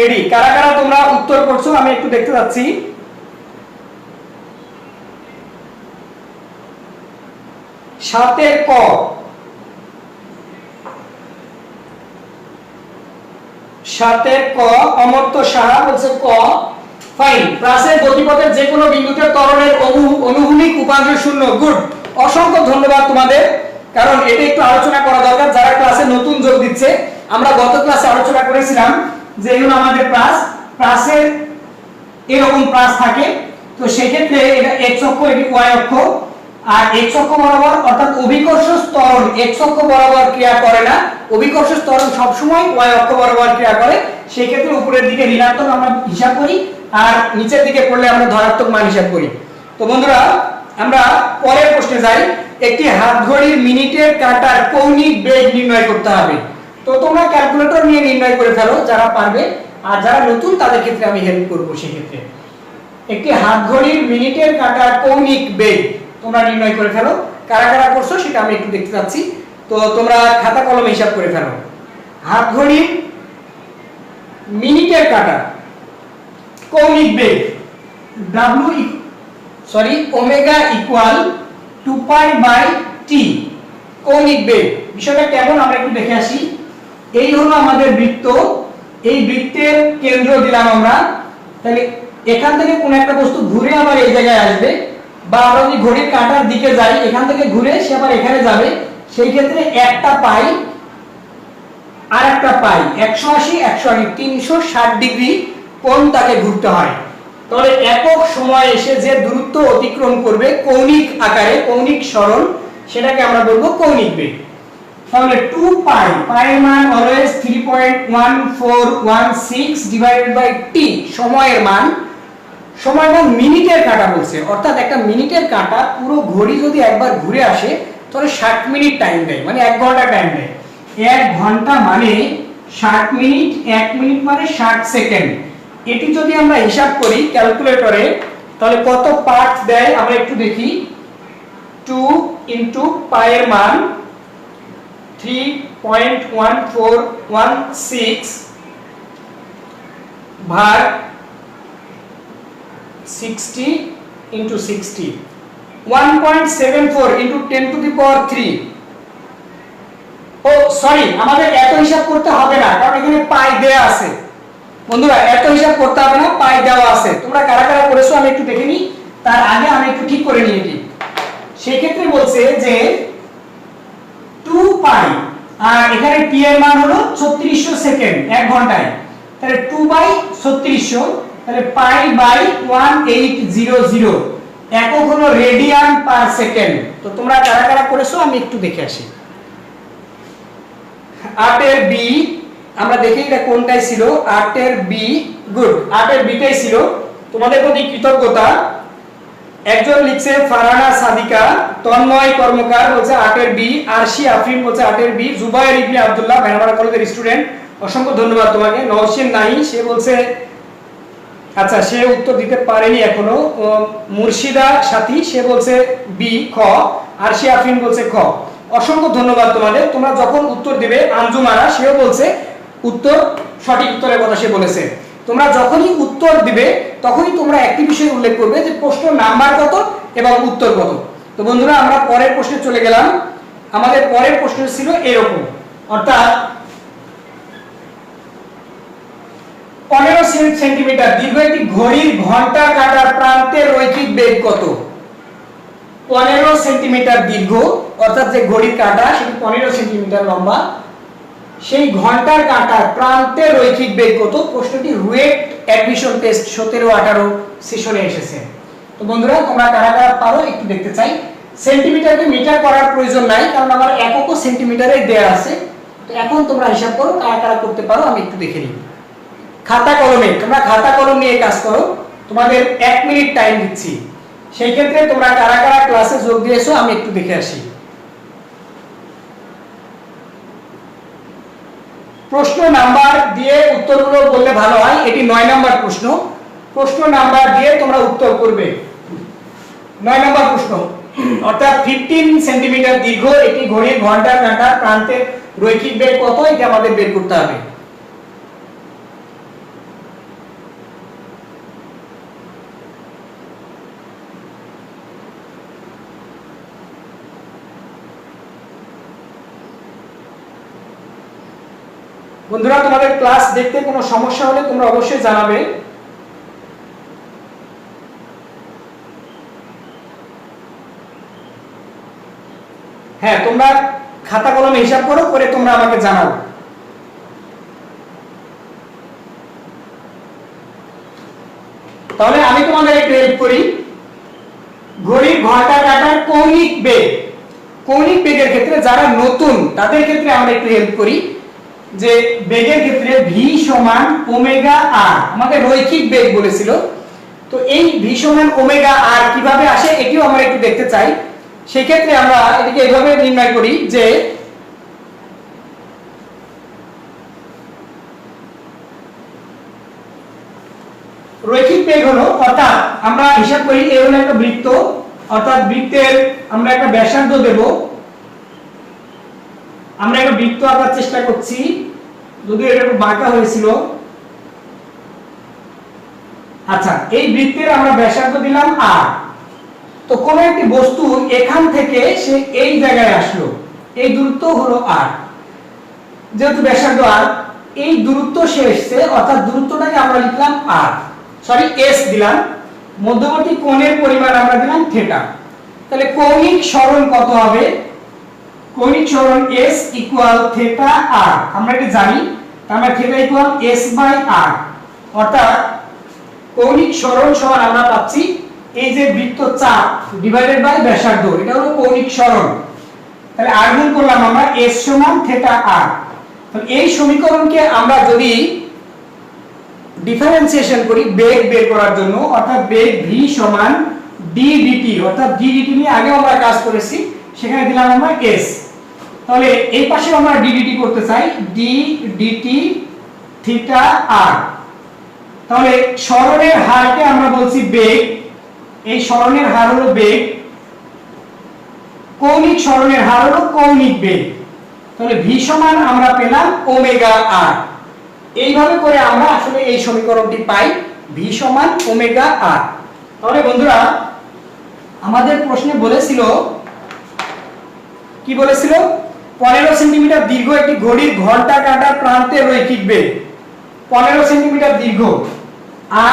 এডি কারা কারা তোমরা উত্তর করছো আমি একটু দেখতে যাচ্ছি। সাতের ক, অমর্ত্য সাহা বলছে ক। ফাইন। প্রাসের গতিপথের যে কোনো বিন্দুতে ত্বরণের অনুভূমিক উপাংশ শূন্য। গুড, অসংখ্য ধন্যবাদ তোমাদের, কারণ এটা একটু আলোচনা করা দরকার যারা ক্লাসে নতুন যোগ দিচ্ছে। আমরা গত ক্লাসে আলোচনা করেছিলাম যে এগুলো আমাদের প্রাসের এরকম প্রাস থাকে, তো সেই ক্ষেত্রে এটা x অক্ষ, এটি y অক্ষ, আর x অক্ষ বরাবর অর্থাৎ অভিকর্ষ ত্বরণ x অক্ষ বরাবর ক্রিয়া করে না, অভিকর্ষ ত্বরণ সব সময় y অক্ষ বরাবর ক্রিয়া করে। সেই ক্ষেত্রে উপরের দিকে ঋণাত্মক আমরা হিসাব করি আর নিচের দিকে পড়লে আমরা ধনাত্মক মান হিসাব করি। তো বন্ধুরা আমরা পরের প্রশ্নে যাই। একটি হাতঘড়ির মিনিটের কাঁটার কৌণিক বেগ নির্ণয় করতে হবে। তো তোমরা ক্যালকুলেটর নিয়ে নির্ণয় করে ফেলো যারা পারবে, আর যারা নতুন তাদের ক্ষেত্রে আমি হেল্প করব। সেই ক্ষেত্রে একটি হাতঘড়ির মিনিটের কাঁটার কৌণিক বেগ তোমরা নির্ণয় করে ফেলো। কারা কারা করছো সেটা আমি একটু দেখতে চাচ্ছি। তো তোমরা খাতা কলমে হিসাব করে ফেলো। হাতঘড়ির মিনিটের কাঁটা কৌণিক বেগ omega equal 2 pi by T. কৌণিক বেগ বিষয়টা কেমন আমরা একটু দেখে আসি। এই হলো আমাদের বৃত্ত, এই বৃত্তের কেন্দ্র দিলাম আমরা, তাহলে এখান থেকে কোন একটা বস্তু ঘুরে আবার এই জায়গায় আসবে, বা আমরা যদি ঘড়ির কাঁটার দিকে যাই এখান থেকে ঘুরে সে আবার এখানে যাবে, সেই ক্ষেত্রে একটা পাই আর একটা পাই 180 360 ডিগ্রি কোণ তাকে ঘুরতে হয়। তাহলে একক সময় এসে যে দূরত্ব অতিক্রম করবে কৌণিক আকারে, কৌণিক সরণ, সেটাকে আমরা বলবো কৌণিক বেগ। তাহলে 2 পাই, পাইয়ের মান অলওয়েজ 3.1416 ডিভাইডেড বাই টি, সময়ের মান মিনিটের কাঁটা বলছে, অর্থাৎ একটা মিনিটের কাঁটা পুরো ঘড়ি যদি একবার ঘুরে আসে তাহলে 60 মিনিট টাইম দেয়, মানে 1 ঘন্টা টাইম দেয়। 1 ঘন্টা মানে 60 মিনিট, 1 মিনিট মানে 60 সেকেন্ড। এটি যদি আমরা হিসাব করি ক্যালকুলেটরে তাহলে কত পার্ট দেয় আমরা একটু দেখি। 2 ইনটু পাইয়ের মান 3.1416 ভাগ 60 into 60, 1.74 into 10 to the power 3। ও সরি, আমাদের এত হিসাব করতে হবে না, কারণ এখানে পাই দেয়া আছে। বন্ধুরা এত হিসাব করতে হবে না, পাই দেওয়া আছে। তোমরা কারা কারা করেছো আমি একটু দেখে নিই, তার আগে আমি একটু ঠিক করে নিই। এটি সেই ক্ষেত্রে বলছে যে 2 পাই, আর এখানে টি এর মান হলো 3600 সেকেন্ড 1 ঘন্টায়, তাহলে 2 বাই 3600, তাহলে পাই বাই 1800, একক হলো রেডিয়ান পার সেকেন্ড। তো তোমরা কারা কারা করেছো আমি একটু দেখে আসি। 8 এর বি, আমরা দেখি এটা কোনটাই ছিল, 8 এর বি, গুড, 8 এর বিটাই ছিল। তোমাদের প্রতি কৃতজ্ঞতা। একজন লিখছে ফারহানা সাদিকা, তন্ময় কর্মকার বলছে 8 এর বি, আরশি আফরিন বলছে 8 এর বি, জুবায়ের ইবনে আব্দুল্লাহ ভেড়ামারা কলেজের স্টুডেন্ট, অসংখ্য ধন্যবাদ তোমাকে। নওশিন নাহি সে বলছে, আচ্ছা সে উত্তর দিতে পারেনি এখনো। মুর্শিদা সাথী সে বলছে বি খ, আরশি আফরিন বলছে খ। অসংখ্য ধন্যবাদ তোমাদের। তোমরা যখন উত্তর দিবে, আঞ্জুমারা সেও বলছে উত্তর, সঠিক উত্তরের কথা সে বলেছে। তোমরা যখনই উত্তর দিবে তখনই তোমরা একটি বিষয় উল্লেখ করবে যে প্রশ্ন নাম্বার কত এবং উত্তর কত। তো বন্ধুরা আমরা পরের প্রশ্নে চলে গেলাম। আমাদের পরের প্রশ্ন ছিল এরকম, অর্থাৎ 15 সেন্টিমিটার দীর্ঘ একটি ঘড়ির ঘন্টা কাঁটার প্রান্তের রৈখিক বেগ কত? 15 সেন্টিমিটার দীর্ঘ, অর্থাৎ যে ঘড়ির কাঁটা সেটি 15 সেন্টিমিটার লম্বা, সেই ঘন্টার কাঁটার প্রান্তের রৈখিক বেগ কত? প্রশ্নটি রুয়েট অ্যাডমিশন টেস্ট 17-18 সেশনে এসেছে। তো বন্ধুরা তোমরা কারা কারা পারো একটু দেখতে চাই। সেন্টিমিটারকে মিটার করার প্রয়োজন নাই, কারণ আমার এককও সেন্টিমিটারে দেয়া আছে। তো এখন তোমরা হিসাব করো কারা কারা করতে পারো, আমি একটু দেখে নিই। খাতা কলমে, তোমরা খাতা কলম নিয়ে কাজ করো, তোমাদের 1 মিনিট টাইম দিচ্ছি। সেই ক্ষেত্রে তোমরা কারা কারা ক্লাসে যোগ দিয়েছো আমি একটু দেখে আসি। প্রশ্ন নাম্বার দিয়ে উত্তরগুলো বললে ভালো হয়। এটি 9 নাম্বার প্রশ্ন। প্রশ্ন নাম্বার দিয়ে তোমরা উত্তর করবে। 9 নাম্বার প্রশ্ন, অর্থাৎ 15 সেন্টিমিটার দীর্ঘ একটি ঘড়ির ঘন্টার কাঁটার প্রান্তের রৈখিক বেগ কত, এটা আমাদের বের করতে হবে। বন্ধুরা তোমাদের ক্লাস দেখতে কোনো সমস্যা হলে তোমরা অবশ্যই জানাবে। হ্যাঁ, তোমরা খাতা কলমে হিসাব করো, করে তোমরা আমাকে জানাও। তাহলে আমি তোমাদের একটু হেল্প করি। ঘড়ির ঘন্টা কাঁটার কৌণিক বেগ, কৌণিক বেগের ক্ষেত্রে যারা নতুন তাদের ক্ষেত্রে আমরা একটু হেল্প করি, যে বেগের ক্ষেত্রে ভি সমান ওমেগা আর, আমাদের রৈখিক বেগ বলেছিল। তো এই ভি সমান ওমেগা আর কিভাবে আসে এটিও আমরা একটু দেখতে চাই। সেই ক্ষেত্রে আমরা এটিকে এইভাবে নির্ণয় করি যে রৈখিক বেগ হলো, অর্থাৎ আমরা হিসাব করি এ হলো একটা বৃত্ত, অর্থাৎ বৃত্তের আমরা একটা ব্যাসার্ধ দেব। আমরা একটা বৃত্ত আঁকার চেষ্টা করছি, যদিও এটা একটু বাঁকা হয়েছিল। আচ্ছা, এই বৃত্তের আমরা ব্যাসার্ধ দিলাম আর। তো কোন একটি বস্তু এখান থেকে সে এই জায়গায় আসলো, এই দূরত্ব হলো আর। যেহেতু ব্যাসার্ধ আর, এই দূরত্ব সে এসেছে, অর্থাৎ দূরত্বটাকে আমরা লিখলাম আর, সরি এস দিলাম। মধ্যবর্তী কোণের পরিমাণ আমরা দিলাম থিটা। তাহলে কৌণিক সরণ কত হবে? কৌণিক সরণ s ইকুয়াল থিটা r, আমরা এটা জানি। আমরা theta equal s by r, অর্থাৎ কৌণিক সরণ সমান আমরা পাচ্ছি এই যে বৃত্তচাপ ডিভাইডেড বাই ব্যাসার্ধ, এটা হলো কৌণিক সরণ। তাহলে r গুণ করলাম আমরা s সমান থিটা r। তাহলে এই সমীকরণকে আমরা যদি ডিফারেন্সিয়েশন করি বেগ বের করার জন্য, অর্থাৎ বেগ v সমান d dt, অর্থাৎ d dt নিয়ে আগে আমরা কাজ করেছি, সেখানে দিলাম আমরা s। তাহলে এই পাশে আমরা d dt করতে চাই, d dt থিটা r। তাহলে সরণের হারকে আমরা বলছি বেগ, এই সরণের হার হলো বেগ, কৌণিক সরণের হার হলো কৌণিক বেগ। তাহলে v সমান আমরা পেলাম ওমেগা r। এইভাবে করে আমরা আসলে এই সমীকরণটি পাই, v সমান ওমেগা r। তাহলে বন্ধুরা আমাদের প্রশ্নে বলেছিল, কি বলেছিল? 15 সেন্টিমিটার দীর্ঘ একটি ঘড়ির ঘন্টা কাঁটার প্রান্তের রৈখিক বেগ 15 সেন্টিমিটার দীর্ঘ,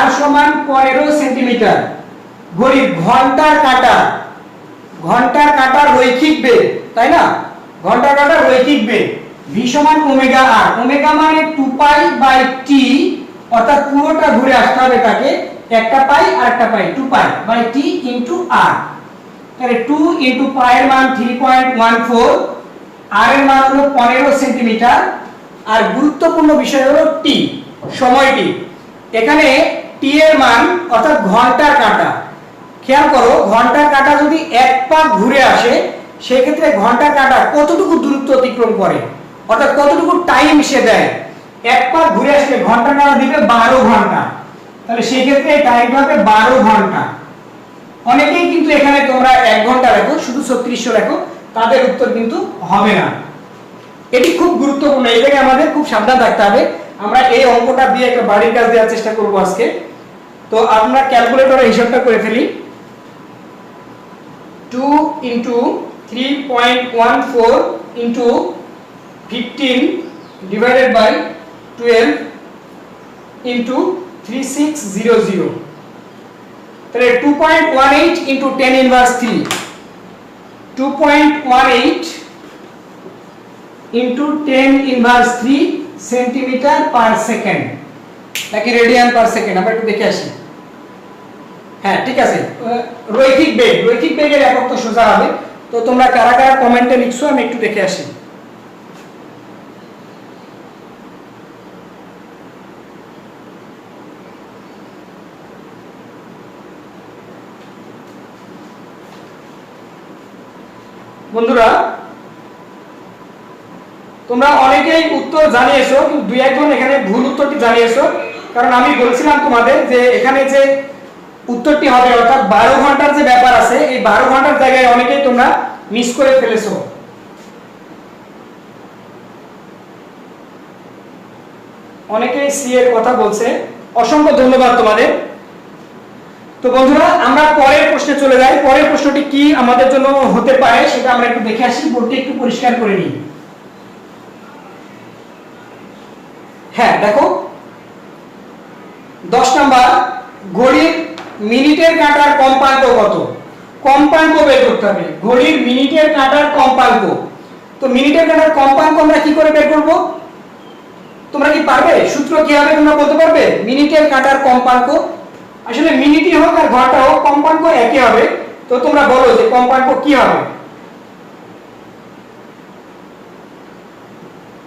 r সমান 15 সেন্টিমিটার। ঘড়ির ঘন্টার কাঁটা, ঘন্টার কাঁটার রৈখিক বেগ, তাই না? ঘন্টার কাঁটার রৈখিক বেগ v সমান ওমেগা r, ওমেগা মানে 2 পাই বাই t, অর্থাৎ পুরোটা ঘুরে আসতে হবে তাকে, একটা পাই আর একটা pi 2 pi by t into r। তাহলে 2 ইনটু পাই এর মান 3.14, r এর মান হলো 15 সেন্টিমিটার, আর গুরুত্বপূর্ণ বিষয় হলো t, সময়টি। এখানে t এর মান অর্থাৎ ঘন্টার কাঁটা, খেয়াল করো ঘন্টার কাঁটা যদি এক পাক ঘুরে আসে সেই ক্ষেত্রে ঘন্টার কাঁটা কতটুকু দূরত্ব অতিক্রম করে, অর্থাৎ কতটুকু টাইম সে দেয়। এক পাক ঘুরে আসলে ঘন্টার কাঁটা দিবে 12 ঘন্টা, তাহলে সেই ক্ষেত্রে টাইমটা হবে 12 ঘন্টা। অনেকেই কিন্তু এখানে তোমরা 1 ঘন্টা লেখো, শুধু 3600 লেখো, তাদের উত্তর কিন্তু হবে না। এটি খুব গুরুত্বপূর্ণ, এই জায়গায় আমাদের খুব সাবধান থাকতে হবে। আমরা এই অঙ্কটা দিয়ে একটা বাড়ির কাজ দেওয়ার চেষ্টা করব আজকে। তো আমরা ক্যালকুলেটরে হিসাবটা করে ফেলি। 2 into 3.14 into 15 divided by 12 into 3600, তাহলে 2.18 into 10 inverse 3, 2.18 into 10 inverse 3 centimetre per second, নাকি রেডিয়ান পার সেকেন্ড, আমরা একটু দেখে আসি। হ্যাঁ ঠিক আছে, রৈখিক বেগ, রৈখিক বেগের একক তো সোজা হবে। তো তোমরা কারা কারা কমেন্টে লিখছো আমি একটু দেখে আসি। বন্ধুরা তোমরা অনেকেই উত্তর জানিয়েছো, কিন্তু দুই একজন এখানে ভুল উত্তরটি জানিয়েছো। কারণ আমি বলছিলাম তোমাদের যে এখানে যে উত্তরটি হবে অর্থাৎ 12 ঘন্টার যে ব্যাপার আছে, এই 12 ঘন্টার জায়গায় অনেকেই তোমরা মিস করে ফেলেছো। অনেকেই সি এর কথা বলছে, অসংখ্য ধন্যবাদ তোমাদের। তো বন্ধুরা আমরা পরের প্রশ্নে চলে যাই। পরের প্রশ্নটি কি আমাদের জন্য হতে পারে সেটা আমরা একটু দেখে আসি, বোর্ডটি একটু পরিষ্কার করে নিই। হ্যাঁ দেখো 10 নাম্বার, ঘড়ির মিনিটের কাঁটার কম্পাঙ্ক কত? কম্পাঙ্ক বের করতে হবে, ঘড়ির মিনিটের কাঁটার কম্পাঙ্ক। তো মিনিটের কাঁটার কম্পাঙ্ক আমরা কি করে বের করব? তোমরা কি পারবে? সূত্র কি হবে তোমরা বলতে পারবে? মিনিটের কাঁটার কম্পাঙ্ক, আসলে মিনিটই হোক আর ঘন্টা হোক কম্পাঙ্ক একই হবে। তো তোমরা বলো যে কম্পাঙ্ক কি হবে?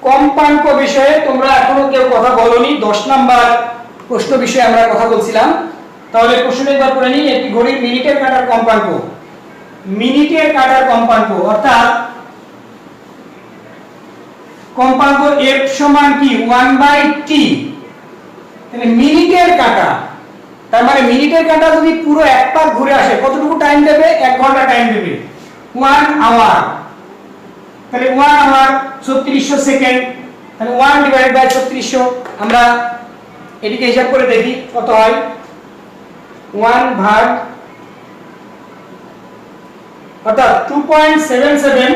কম্পাঙ্ক বিষয়ে তোমরা এখনো কেউ কথা বলোনি। 10 নাম্বার প্রশ্ন বিষয়ে আমরা কথা বলছিলাম। তাহলে প্রশ্নটা একবার পড়ে নিই। একটি ঘড়ির মিনিটের কাঁটার কম্পাঙ্ক, মিনিটের কাঁটার কম্পাঙ্ক অর্থাৎ কম্পাঙ্ক f সমান কি 1/t। তাহলে মিনিটের কাঁটা, তার মানে মিনিটের কাঁটা যদি পুরো এক পাক ঘুরে আসে কতটুকু টাইম দেবে? 1 ঘন্টা টাইম দেবে, 1 আওয়ার। তাহলে 1 আওয়ার 3600 সেকেন্ড, তাহলে 1 ডিভাইডেড বাই 3600, আমরা এটিকে হিসাব করে দেখি কত হয়। 1 ভাগ অর্থাৎ 2.77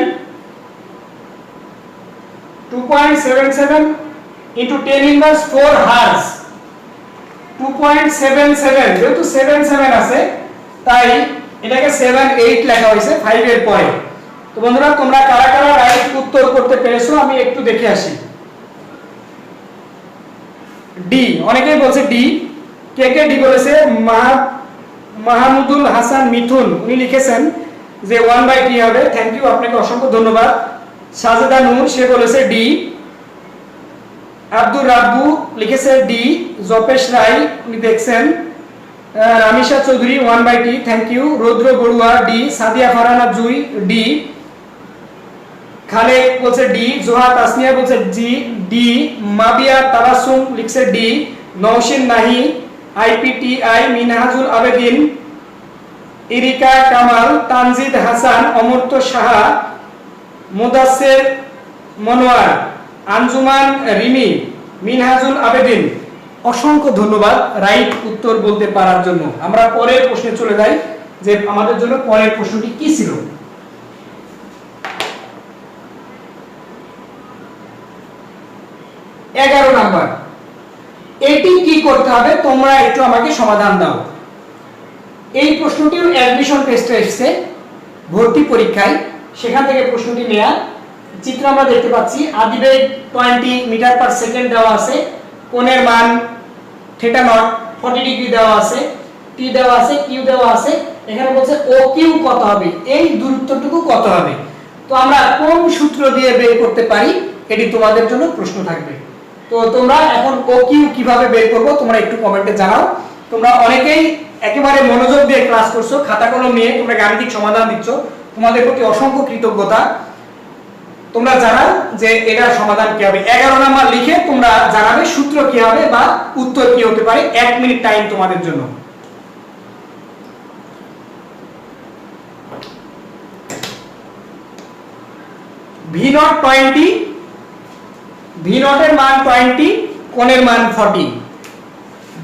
into 10 inverse 4 হার্জ, 2.77, যেহেতু 77 আছে তাই এটাকে 78 লেখা হয়েছে 5 এর পরে। তো বন্ধুরা তোমরা কারা কারা রাইট উত্তর করতে পেরেছো আমি একটু দেখে আসি। ডি, অনেকেই বলছে ডি। কে কে ডি বলেছে? মাহমুদুল হাসান মিথুন, উনি লিখেছেন যে 1/t হবে। থ্যাংক ইউ, আপনাকে অসংখ্য ধন্যবাদ। সাজেদা নূর, সে বলেছে ডি। আব্দুর রাব্বু লিখেছে ডি। জপেশ রায় উনি দেখছেন। Ramisha Chowdhury 1/t, thank you. Rudra Barua D. Sadia Farhana Jui D. Khalek বলছে ডি। জোহা তাসনিয়া বলছে জি ডি। মাবিয়া তাবাসসুম লিখছে ডি। নওশিন নাহি, আইপিটিআই, মিনহাজুল আবেদিন, ইরিকা কামাল, তানজিদ হাসান, অমর্ত্য সাহা, মুদাসসির মনোয়ার, আঞ্জুমান রিমি, মিনহাজুল আবেদিন, অসংখ্য ধন্যবাদ রাইট উত্তর বলতে পারার জন্য। আমরা পরের প্রশ্নে চলে যাই যে আমাদের জন্য পরের প্রশ্নটি কি ছিল। 11 নাম্বার, এটি কি করতে হবে তোমরা একটু আমাকে সমাধান দাও। এই প্রশ্নটিও অ্যাডমিশন টেস্টে এসেছে। ভর্তি পরীক্ষায়, সেখান থেকে প্রশ্নটি নেয়া। চিত্র আমরা দেখতে পাচ্ছি, আদি বেগ 20 মিটার পার সেকেন্ড দেওয়া আছে, কোণের মান থিটা নট 40 ডিগ্রি দেওয়া আছে, টি দেওয়া আছে, কিউ দেওয়া আছে, এখানে বলছে ও কিউ কত হবে, এই দূরত্বটুকু কত হবে। তো আমরা কোন সূত্র দিয়ে বের করতে পারি, এটি তোমাদের জন্য প্রশ্ন থাকবে। তো তোমরা এখন ও কিউ কিভাবে বের করব তোমরা একটু কমেন্টে জানাও। তোমরা অনেকেই একেবারে মনোযোগ দিয়ে ক্লাস করছো, খাতা কলম নিয়ে তোমরা গাণিতিক সমাধান দিচ্ছ, তোমাদের প্রতি অসংখ্য কৃতজ্ঞতা। তোমরা জানাও যে এটার সমাধান কি হবে। 11 নাম্বার লিখে তোমরা জানাবে সূত্র কি হবে বা উত্তর কি হতে পারে। 1 মিনিট টাইম তোমাদের জন্য। ভি নট 20, ভি নটের মান 20, কোণের মান 40।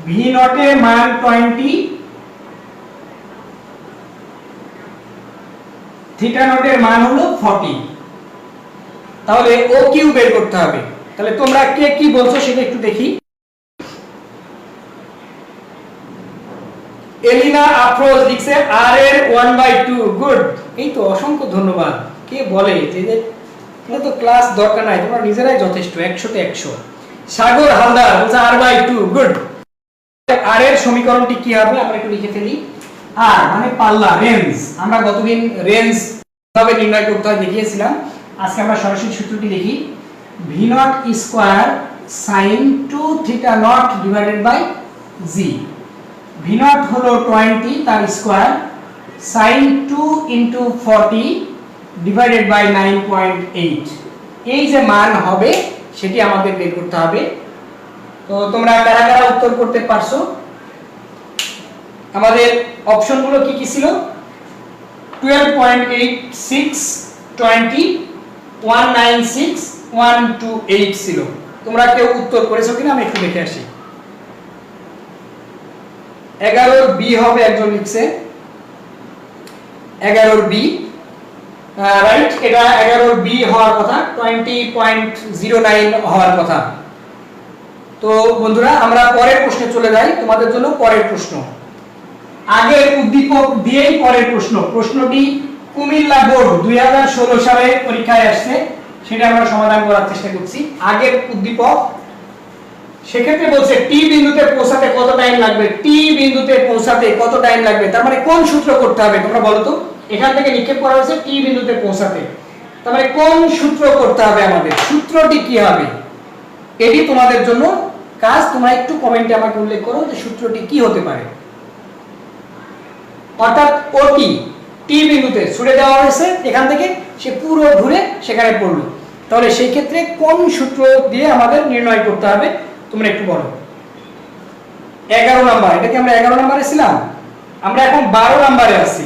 ভি নটের মান 20, থিটা নটের মান হলো 40। তাহলে ও কিউ বের করতে হবে। তাহলে তোমরা কে কি বলছো সেটা একটু দেখি। এলিনা আফরোজ লিখছে আর এর 1/2। গুড, এই তো অসংখ্য ধন্যবাদ। কে বলে যে এটা তো ক্লাস দরকার নাই, তোমরা নিজেরাই যথেষ্ট, 100 তে 100। সাগর হালদার বলছে r/2। গুড। আর এর সমীকরণটি কি হবে আমরা একটু লিখে ফেলি। আর মানে পাল্লা, রেঞ্জ। আমরা গতদিন রেঞ্জ কিভাবে নির্ণয় করতে হয় দেখিয়েছিলাম। আজকে আমরা সরাসরি সূত্রটি দেখি। V naught square sin 2 theta naught divided by g. V naught হলো 20 তার square, sin 2 into 40 divided by 9.8। এই যে মান হবে সেটি আমাদের বের করতে হবে। তো তোমরা কারা কারা উত্তর করতে পারছো? আমাদের অপশনগুলো কি কি ছিল? 12.86, 20, 196, 128 ছিল। তোমরা কেউ উত্তর করেছো কিনা আমি একটু দেখে আসি। 11 বি হবে, একজন লিখছে 11 বি, রাইট। এটা 11 বি হওয়ার কথা, 20.09 হওয়ার কথা। তো বন্ধুরা আমরা পরের প্রশ্নে চলে যাই। তোমাদের জন্য পরের প্রশ্ন, আগের উদ্দীপক দিয়েই পরের প্রশ্ন। প্রশ্নটি কুমিল্লা বোর্ড 2016 সালে পরীক্ষায় আসছে, সেটা আমরা সমাধান করার চেষ্টা করছি। আগের উদ্দীপক, সেক্ষেত্রে বলছে টি বিন্দুতে পৌঁছাতে কত টাইম লাগবে। টি বিন্দুতে পৌঁছাতে কত টাইম লাগবে, তার মানে কোন সূত্র করতে হবে তোমরা বলো তো। এখান থেকে নিক্ষেপ করা হয়েছে টি বিন্দুতে পৌঁছাতে, তার মানে কোন সূত্র করতে হবে আমাদের, সূত্রটি কি হবে, এটি তোমাদের জন্য কাজ। তোমরা একটু কমেন্টে আমাকে উল্লেখ করো যে সূত্রটি কি হতে পারে। অর্থাৎ ওটি টি বিন্দুতে ছুড়ে দেওয়া হয়েছে, এখান থেকে সে পুরো ঘুরে সেখানে পড়লো, তাহলে সেই ক্ষেত্রে কোন সূত্র দিয়ে আমাদের নির্ণয় করতে হবে তোমরা একটু বলো। 11 নাম্বার, এটা কি আমরা 11 নাম্বারে ছিলাম? আমরা এখন 12 নাম্বারে আছি।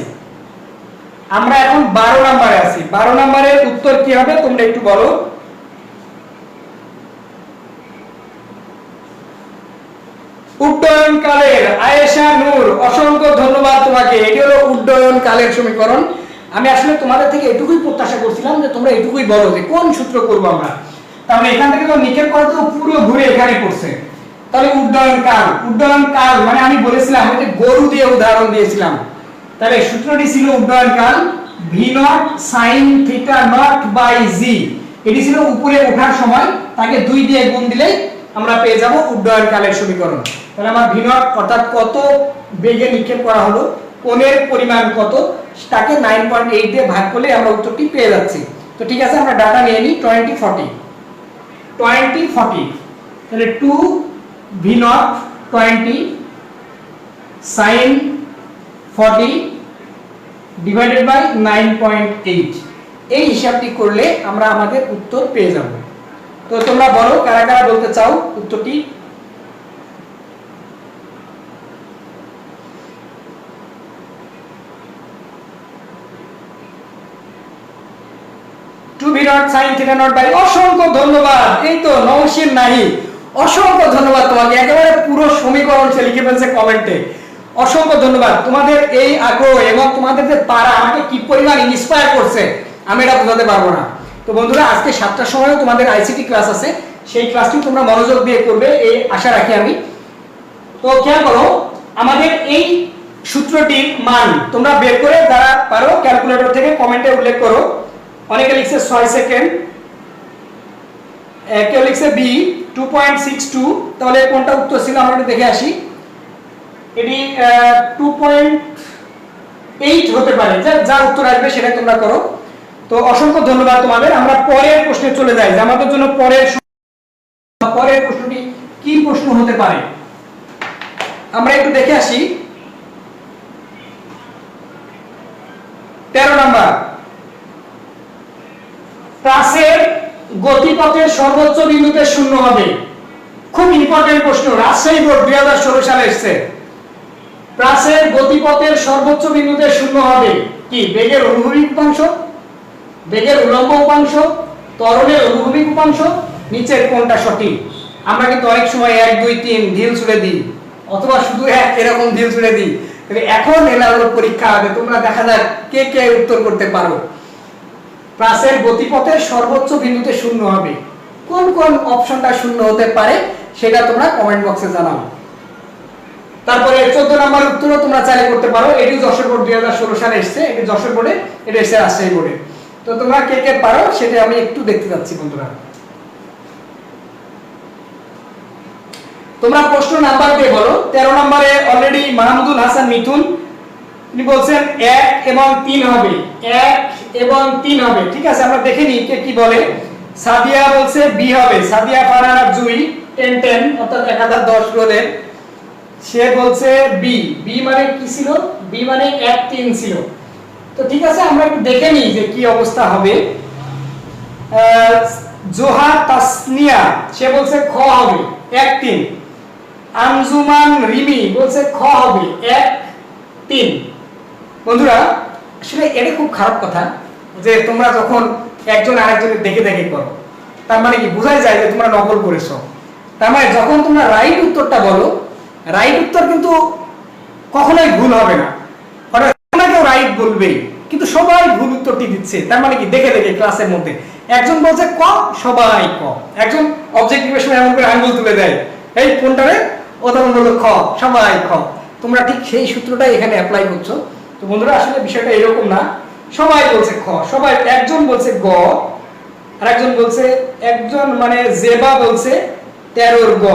আমরা এখন 12 নাম্বারে আছি। 12 নাম্বারের উত্তর কি হবে তোমরা একটু বলো। উড্ডয়ন কালের আয়েশা নূর, অসংখ্য ধন্যবাদ তোমাকে। এটি হলো উড্ডয়ন কালের সমীকরণ। আমি আসলে তোমাদের থেকে এটুকুই প্রত্যাশা করছিলাম যে তোমরা এটুকুই বলো যে কোন সূত্র করব আমরা। তাহলে এখান থেকে তো নিক্ষেপ করা তো পুরো ঘুরে এখানে পড়ছে, তাহলে উড্ডয়ন কাল। উড্ডয়ন কাল মানে আমি বলেছিলাম ওই যে গরু দিয়ে উদাহরণ দিয়েছিলাম, তাহলে সূত্রটি ছিল উড্ডয়ন কাল V naught sine theta naught by g. এটি ছিল উপরে ওঠার সময়, তাকে 2 দিয়ে গুণ দিলেই আমরা পেয়ে যাব উড্ডয়ন কালের সমীকরণ। তাহলে আমার ভি নট অর্থাৎ কত বেগে নিক্ষেপ করা হলো, কোণের পরিমাণ কত, তাকে 9.8 দিয়ে ভাগ করলে আমরা উত্তরটি পেয়ে যাচ্ছি। তো ঠিক আছে, আমরা ডাটা নিয়ে নিই। 20 40 তাহলে 2 v naught 20 sin 40 divided by 9.8। এই হিসাবটি করলে আমরা আমাদের উত্তর পেয়ে যাব। তো তোমরা বলো কারা কারা বলতে চাও উত্তরটি। অসংখ্য ধন্যবাদ। এই তো নওশিন নাহি, অসংখ্য ধন্যবাদ তোমাকে, একেবারে পুরো সমীকরণ সে লিখে ফেলছে কমেন্টে। অসংখ্য ধন্যবাদ। তোমাদের এই আগ্রহ এবং তোমাদের যে পারা আমাকে কি পরিমাণ ইন্সপায়ার করছে আমি এটা বোঝাতে পারবো না। তো বন্ধুরা আজকে 7টার সময় তোমাদের আইসিটি ক্লাস আছে, সেই ক্লাসটি তোমরা মনোযোগ দিয়ে করবে এই আশা রাখি আমি। তো খেয়াল করো, আমাদের এই সূত্রটির মান তোমরা বের করে যারা পারো ক্যালকুলেটর থেকে কমেন্টে উল্লেখ করো। অনেকে লিখছে 6 সেকেন্ড, কেউ লিখছে বি 2.62, তাহলে কোনটা উত্তর ছিল আমরা একটু দেখে আসি। এটি 2.8 হতে পারে, যা উত্তর আসবে সেটা তোমরা করো। তো অসংখ্য ধন্যবাদ তোমাদের। আমরা পরের প্রশ্নে চলে যাই যে আমাদের জন্য পরের প্রশ্নটি কি প্রশ্ন হতে পারে আমরা একটু দেখে আসি। 13 নাম্বার, প্রাসের গতিপথের সর্বোচ্চ বিন্দুতে শূন্য হবে। খুব ইম্পর্টেন্ট প্রশ্ন, রাজশাহী বোর্ড 2016 সালে এসেছে। প্রাসের গতিপথের সর্বোচ্চ বিন্দুতে শূন্য হবে কি? বেগের অনুভূমিক উপাংশ, বেগের উলম্ব উপাংশ, ত্বরণের অনুভূমিক উপাংশ, নিচের কোনটা সঠিক? আমরা কিন্তু অনেক সময় 1 2 3 ঢিল ছুড়ে দিই, অথবা শুধু এরকম ঢিল ছুড়ে দিই। এখন এলা হলো পরীক্ষা হবে, তোমরা দেখা যাক কে কে উত্তর করতে পারো। প্রাসের গতিপথের সর্বোচ্চ বিন্দুতে শূন্য হবে, কোন কোন অপশনটা শূন্য হতে পারে সেটা তোমরা কমেন্ট বক্সে জানাও। তারপরে 14 নম্বর উত্তরও তোমরা চাইলে করতে পারো। এটি যশোর বোর্ড 2016 সালে এসেছে, এটি যশোর বোর্ডে, এটা এসেছে রাজশাহী বোর্ডে। তো তোমরা কে কে পারো সেটা আমি একটু দেখতে যাচ্ছি বন্ধুরা। তোমরা প্রশ্ন নাম্বার দিয়ে বলো। 13 নম্বরে অলরেডি মাহমুদুল হাসান মিথুন তিনি বলছেন 1 এবং 3 হবে, 1 এবং 3 হবে। ঠিক আছে, আমরা দেখে নিই কে কি বলে। সাদিয়া বলছে বি হবে, সাদিয়া ফারহানা জুই 10 10 অর্থাৎ 1010 রোদের, সে বলছে বি। বি মানে কি ছিল? বি মানে 1 3 ছিল। তো ঠিক আছে, আমরা একটু দেখে নিই যে কি অবস্থা হবে। জোহা তাসনিয়া সে বলছে খ হবে 1 3। আনজুমান রিমি বলছে খ হবে 1 3। বন্ধুরা আসলে এটা খুব খারাপ কথা যে তোমরা যখন একজন আরেকজনের দেখে দেখে করো, তার মানে কি বোঝাই যায় যে তোমরা নকল করেছো। তার মানে যখন তোমরা রাইট উত্তরটা বলো, রাইট উত্তর কিন্তু কখনোই ভুল হবে না, কেউ রাইট বলবেই, কিন্তু সবাই ভুল উত্তরটি দিচ্ছে। তার মানে কি দেখে দেখে ক্লাসের মধ্যে একজন বলছে ক, সবাই ক। একজন অবজেক্টিভের সময় এমন করে আঙ্গুল তুলে দেয়, এই কোনটারে, ও তখন বললো খ, সবাই খ। তোমরা ঠিক সেই সূত্রটাই এখানে অ্যাপ্লাই করছো। তো বন্ধুরা আসলে বিষয়টা এরকম না, সবাই বলছে খ, সবাই। একজন বলছে গ, আর একজন বলছে, একজন মানে জেবা বলছে 13 গ,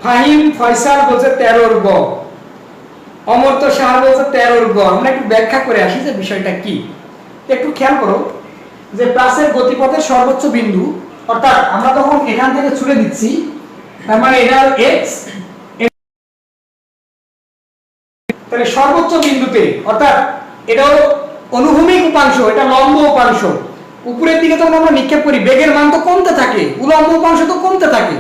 ফাহিম ফয়সাল বলছে 13 গ, অমর্ত্য শাহ বলছে 13 গ। আমরা একটু ব্যাখ্যা করে আসি যে বিষয়টা কি। একটু খেয়াল করো যে প্লাসের গতিপথের সর্বোচ্চ বিন্দু, অর্থাৎ আমরা তখন এখান থেকে ছুড়ে দিচ্ছি, তার মানে এটা এক্স, তাহলে সর্বোচ্চ বিন্দুতে, অর্থাৎ এটা হলো অনুভূমিক উপাংশ, এটা লম্ব উপাংশ। উপরের দিকে যখন আমরা নিক্ষেপ করি, বেগের মান তো কমতে থাকে, উলম্ব উপাংশ তো কমতে থাকে,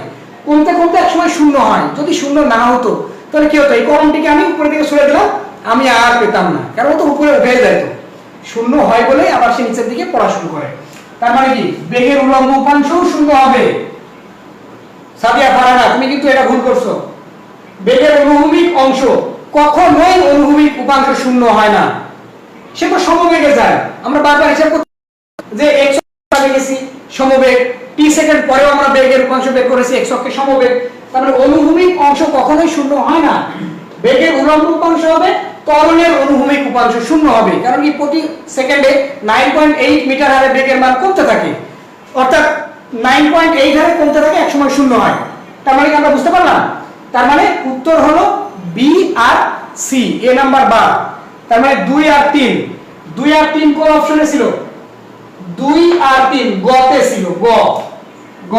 কমতে কমতে একসময় শূন্য হয়। যদি শূন্য না হতো তাহলে কি হতো? এই কলমটিকে আমি উপরের দিকে সরে দিলাম, আমি আর পেতাম না, কারণ তো উপরে উঠে যেত। শূন্য হয় বলে আবার সে নিচের দিকে পড়া শুরু করে। তার মানে কি বেগের উলম্ব উপাংশও শূন্য হবে। সাদিয়া ফারহানা তুমি কিন্তু এটা ভুল করছো। বেগের অনুভূমিক অংশ কখনোই অনুভূমিক উপাংশ শূন্য হয় না, সে তো সমবেগে যায়। আমরা বারবার হিসাব করতে যে x অক্ষে গেছি সমবেগ, t সেকেন্ড পরেও আমরা বেগের উপাংশ বের করেছি x অক্ষে সমবেগ। তার মানে অনুভূমিক অংশ কখনোই শূন্য হয় না। বেগের উলম্ব উপাংশ হবে, ত্বরণের অনুভূমিক উপাংশ শূন্য হবে, কারণ কি প্রতি সেকেন্ডে 9.8 মিটার হারে বেগের মান কমতে থাকে, অর্থাৎ 9.8 হারে কমতে থাকে, একসময় শূন্য হয়। তার মানে কি আমরা বুঝতে পারলাম? তার মানে উত্তর হলো বি আর সি, এ নাম্বার বা। তার মানে 2 আর 3, 2 আর 3 কোন অপশনে ছিল? 2 আর 3 গতে ছিল, গ গ।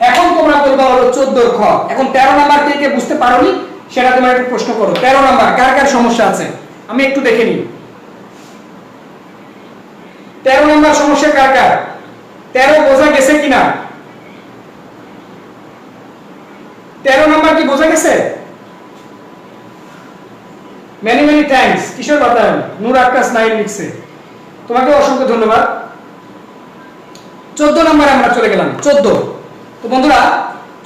এখন তোমরা বলবা হলো 14 খ। এখন 13 নাম্বার কে কে বুঝতে পারোনি সেটা তোমরা একটু প্রশ্ন করো। 13 নাম্বার কার কার সমস্যা আছে আমি একটু দেখে নিই। 13 নাম্বার সমস্যা কার কার? 13 বোঝা গেছে কিনা? 13 নাম্বার কি বোঝা গেছে? Many many thanks. Kishore Batayon Noor Akash 9 লিখছে, তোমাকে অসংখ্য ধন্যবাদ। 14 নম্বরে আমরা চলে গেলাম। 14। তো বন্ধুরা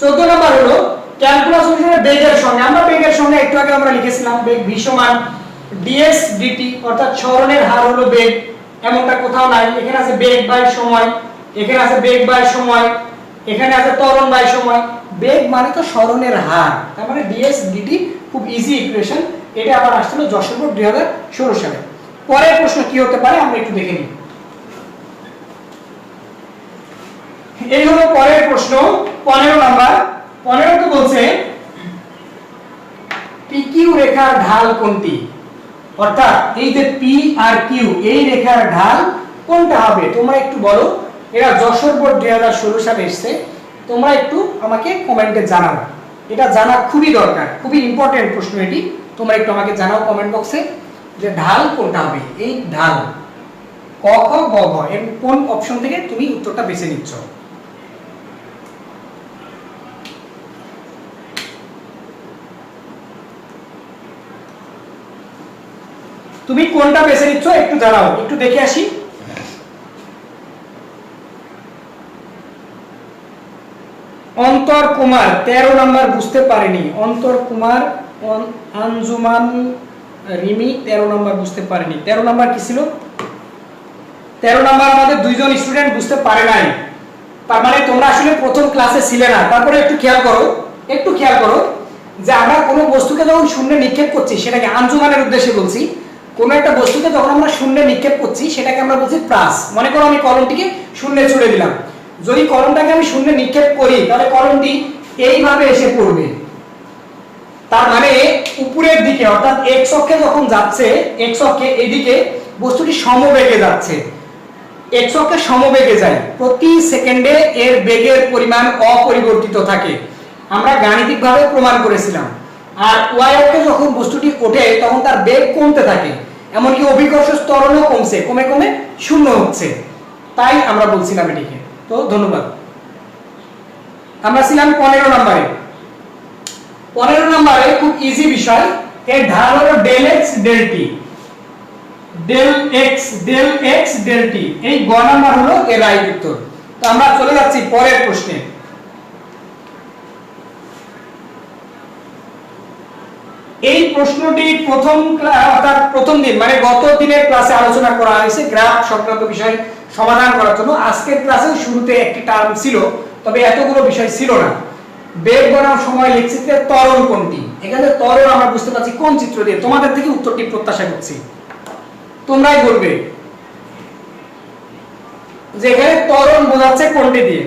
14 নাম্বার হলো ক্যালকুলাস অনুসারে বেগের সঙ্গে। আমরা বেগের সঙ্গে একটু আগে আমরা লিখেছিলাম বেগ v সমান ds dt, অর্থাৎ সরণের হার হলো বেগ, এমনটা কোথাও নাই। এখানে আছে বেগ বাই সময়, এখানে আছে বেগ বাই সময়, এখানে আছে ত্বরণ বাই সময়। বেগ মানে তো সরণের হার, তার মানে ds dt খুব ইজি ইকুয়েশন। এটা আবার আসছিল যশোর বোর্ড 2016 সালে। পরের প্রশ্ন কি হতে পারে আমরা একটু দেখে নিই। এই হলো পরের প্রশ্ন 15 নাম্বার। 15 তো বলছে PQ রেখার ঢাল কোনটি, অর্থাৎ এই যে P আর Q এই রেখার ঢাল কোনটা হবে তোমরা একটু বলো। এটা যশোর বোর্ড 2016 সালে এসেছে, তোমরা একটু আমাকে কমেন্টে জানাও, এটা জানা খুবই দরকার, খুবই ইম্পর্টেন্ট প্রশ্ন এটি। তোমরা একটু আমাকে জানাও কমেন্ট বক্সে যে ঢাল কোনটা হবে। এই ঢাল ক খ গ ঘ এর কোন অপশন থেকে তুমি উত্তরটা বেছে নিচ্ছ। তুমি কোনটা বেছে নিচ্ছ একটু জানাও, একটু দেখে আসি। অন্তর কুমার 13 নাম্বার বুঝতে পারেনি। অন্তর কুমার আঞ্জুমান রিমি 13 নাম্বার বুঝতে পারেনি। 13 নাম্বার কি ছিল? 13 নাম্বার আমাদের দুইজন স্টুডেন্ট বুঝতে পারে নাই, তার মানে তোমরা আসলে প্রথম ক্লাসে ছিলে না। তারপরে একটু খেয়াল করো যে আমরা কোনো বস্তুকে যখন শূন্যে নিক্ষেপ করছি, সেটাকে আঞ্জুমানের উদ্দেশ্যে বলছি, কোনো একটা বস্তুকে যখন আমরা শূন্যে নিক্ষেপ করছি সেটাকে আমরা বলছি প্রাস। মনে করো আমি কলমটিকে শূন্যে ছুড়ে দিলাম, যদি কলমটাকে আমি শূন্যে নিক্ষেপ করি তাহলে কলমটি এইভাবে এসে পড়বে, তার মানে উপরের দিকে, অর্থাৎ এক্স অক্ষে যখন যাচ্ছে, এক্স অক্ষে এদিকে বস্তুটি সমবেগে যাচ্ছে, এক্স অক্ষে সমবেগে যায়, প্রতি সেকেন্ডে এর বেগের পরিমাণ অপরিবর্তিত থাকে, আমরা গাণিতিকভাবে প্রমাণ করেছিলাম। আর ওয়াই অক্ষে যখন বস্তুটি ওঠে তখন তার বেগ কমতে থাকে, এমনকি অভিকর্ষ ত্বরণও কমছে, কমে কমে শূন্য হচ্ছে, তাই আমরা বলছিলাম এটিকে। তো ধন্যবাদ। আমরা ছিলাম 15 নম্বরে। 15 নম্বরে খুব ইজি বিষয়, এর ঢাল হলো del x del t, del x del t. এই গ নাম্বার হলো এর রাইট উত্তর। তো আমরা চলে যাচ্ছি পরের প্রশ্নে। এই প্রশ্নটি প্রথম দিন মানে গত দিনের ক্লাসে আলোচনা করা হয়েছে গ্রাফ সংক্রান্ত বিষয় সমাধান করার জন্য। আজকের ক্লাসে শুরুতে একটি টার্ম ছিল, তবে এতগুলো বিষয় ছিল না। বেগ বনাম সময় লেখচিত্রে ত্বরণ কোনটি? এখানে ত্বরণ আমরা বুঝতে পারছি কোন চিত্র দিয়ে। তোমাদের থেকে উত্তরটি প্রত্যাশা করছি, তোমরাই বলবে যে এখানে ত্বরণ বোঝাচ্ছে কোনটি দিয়ে।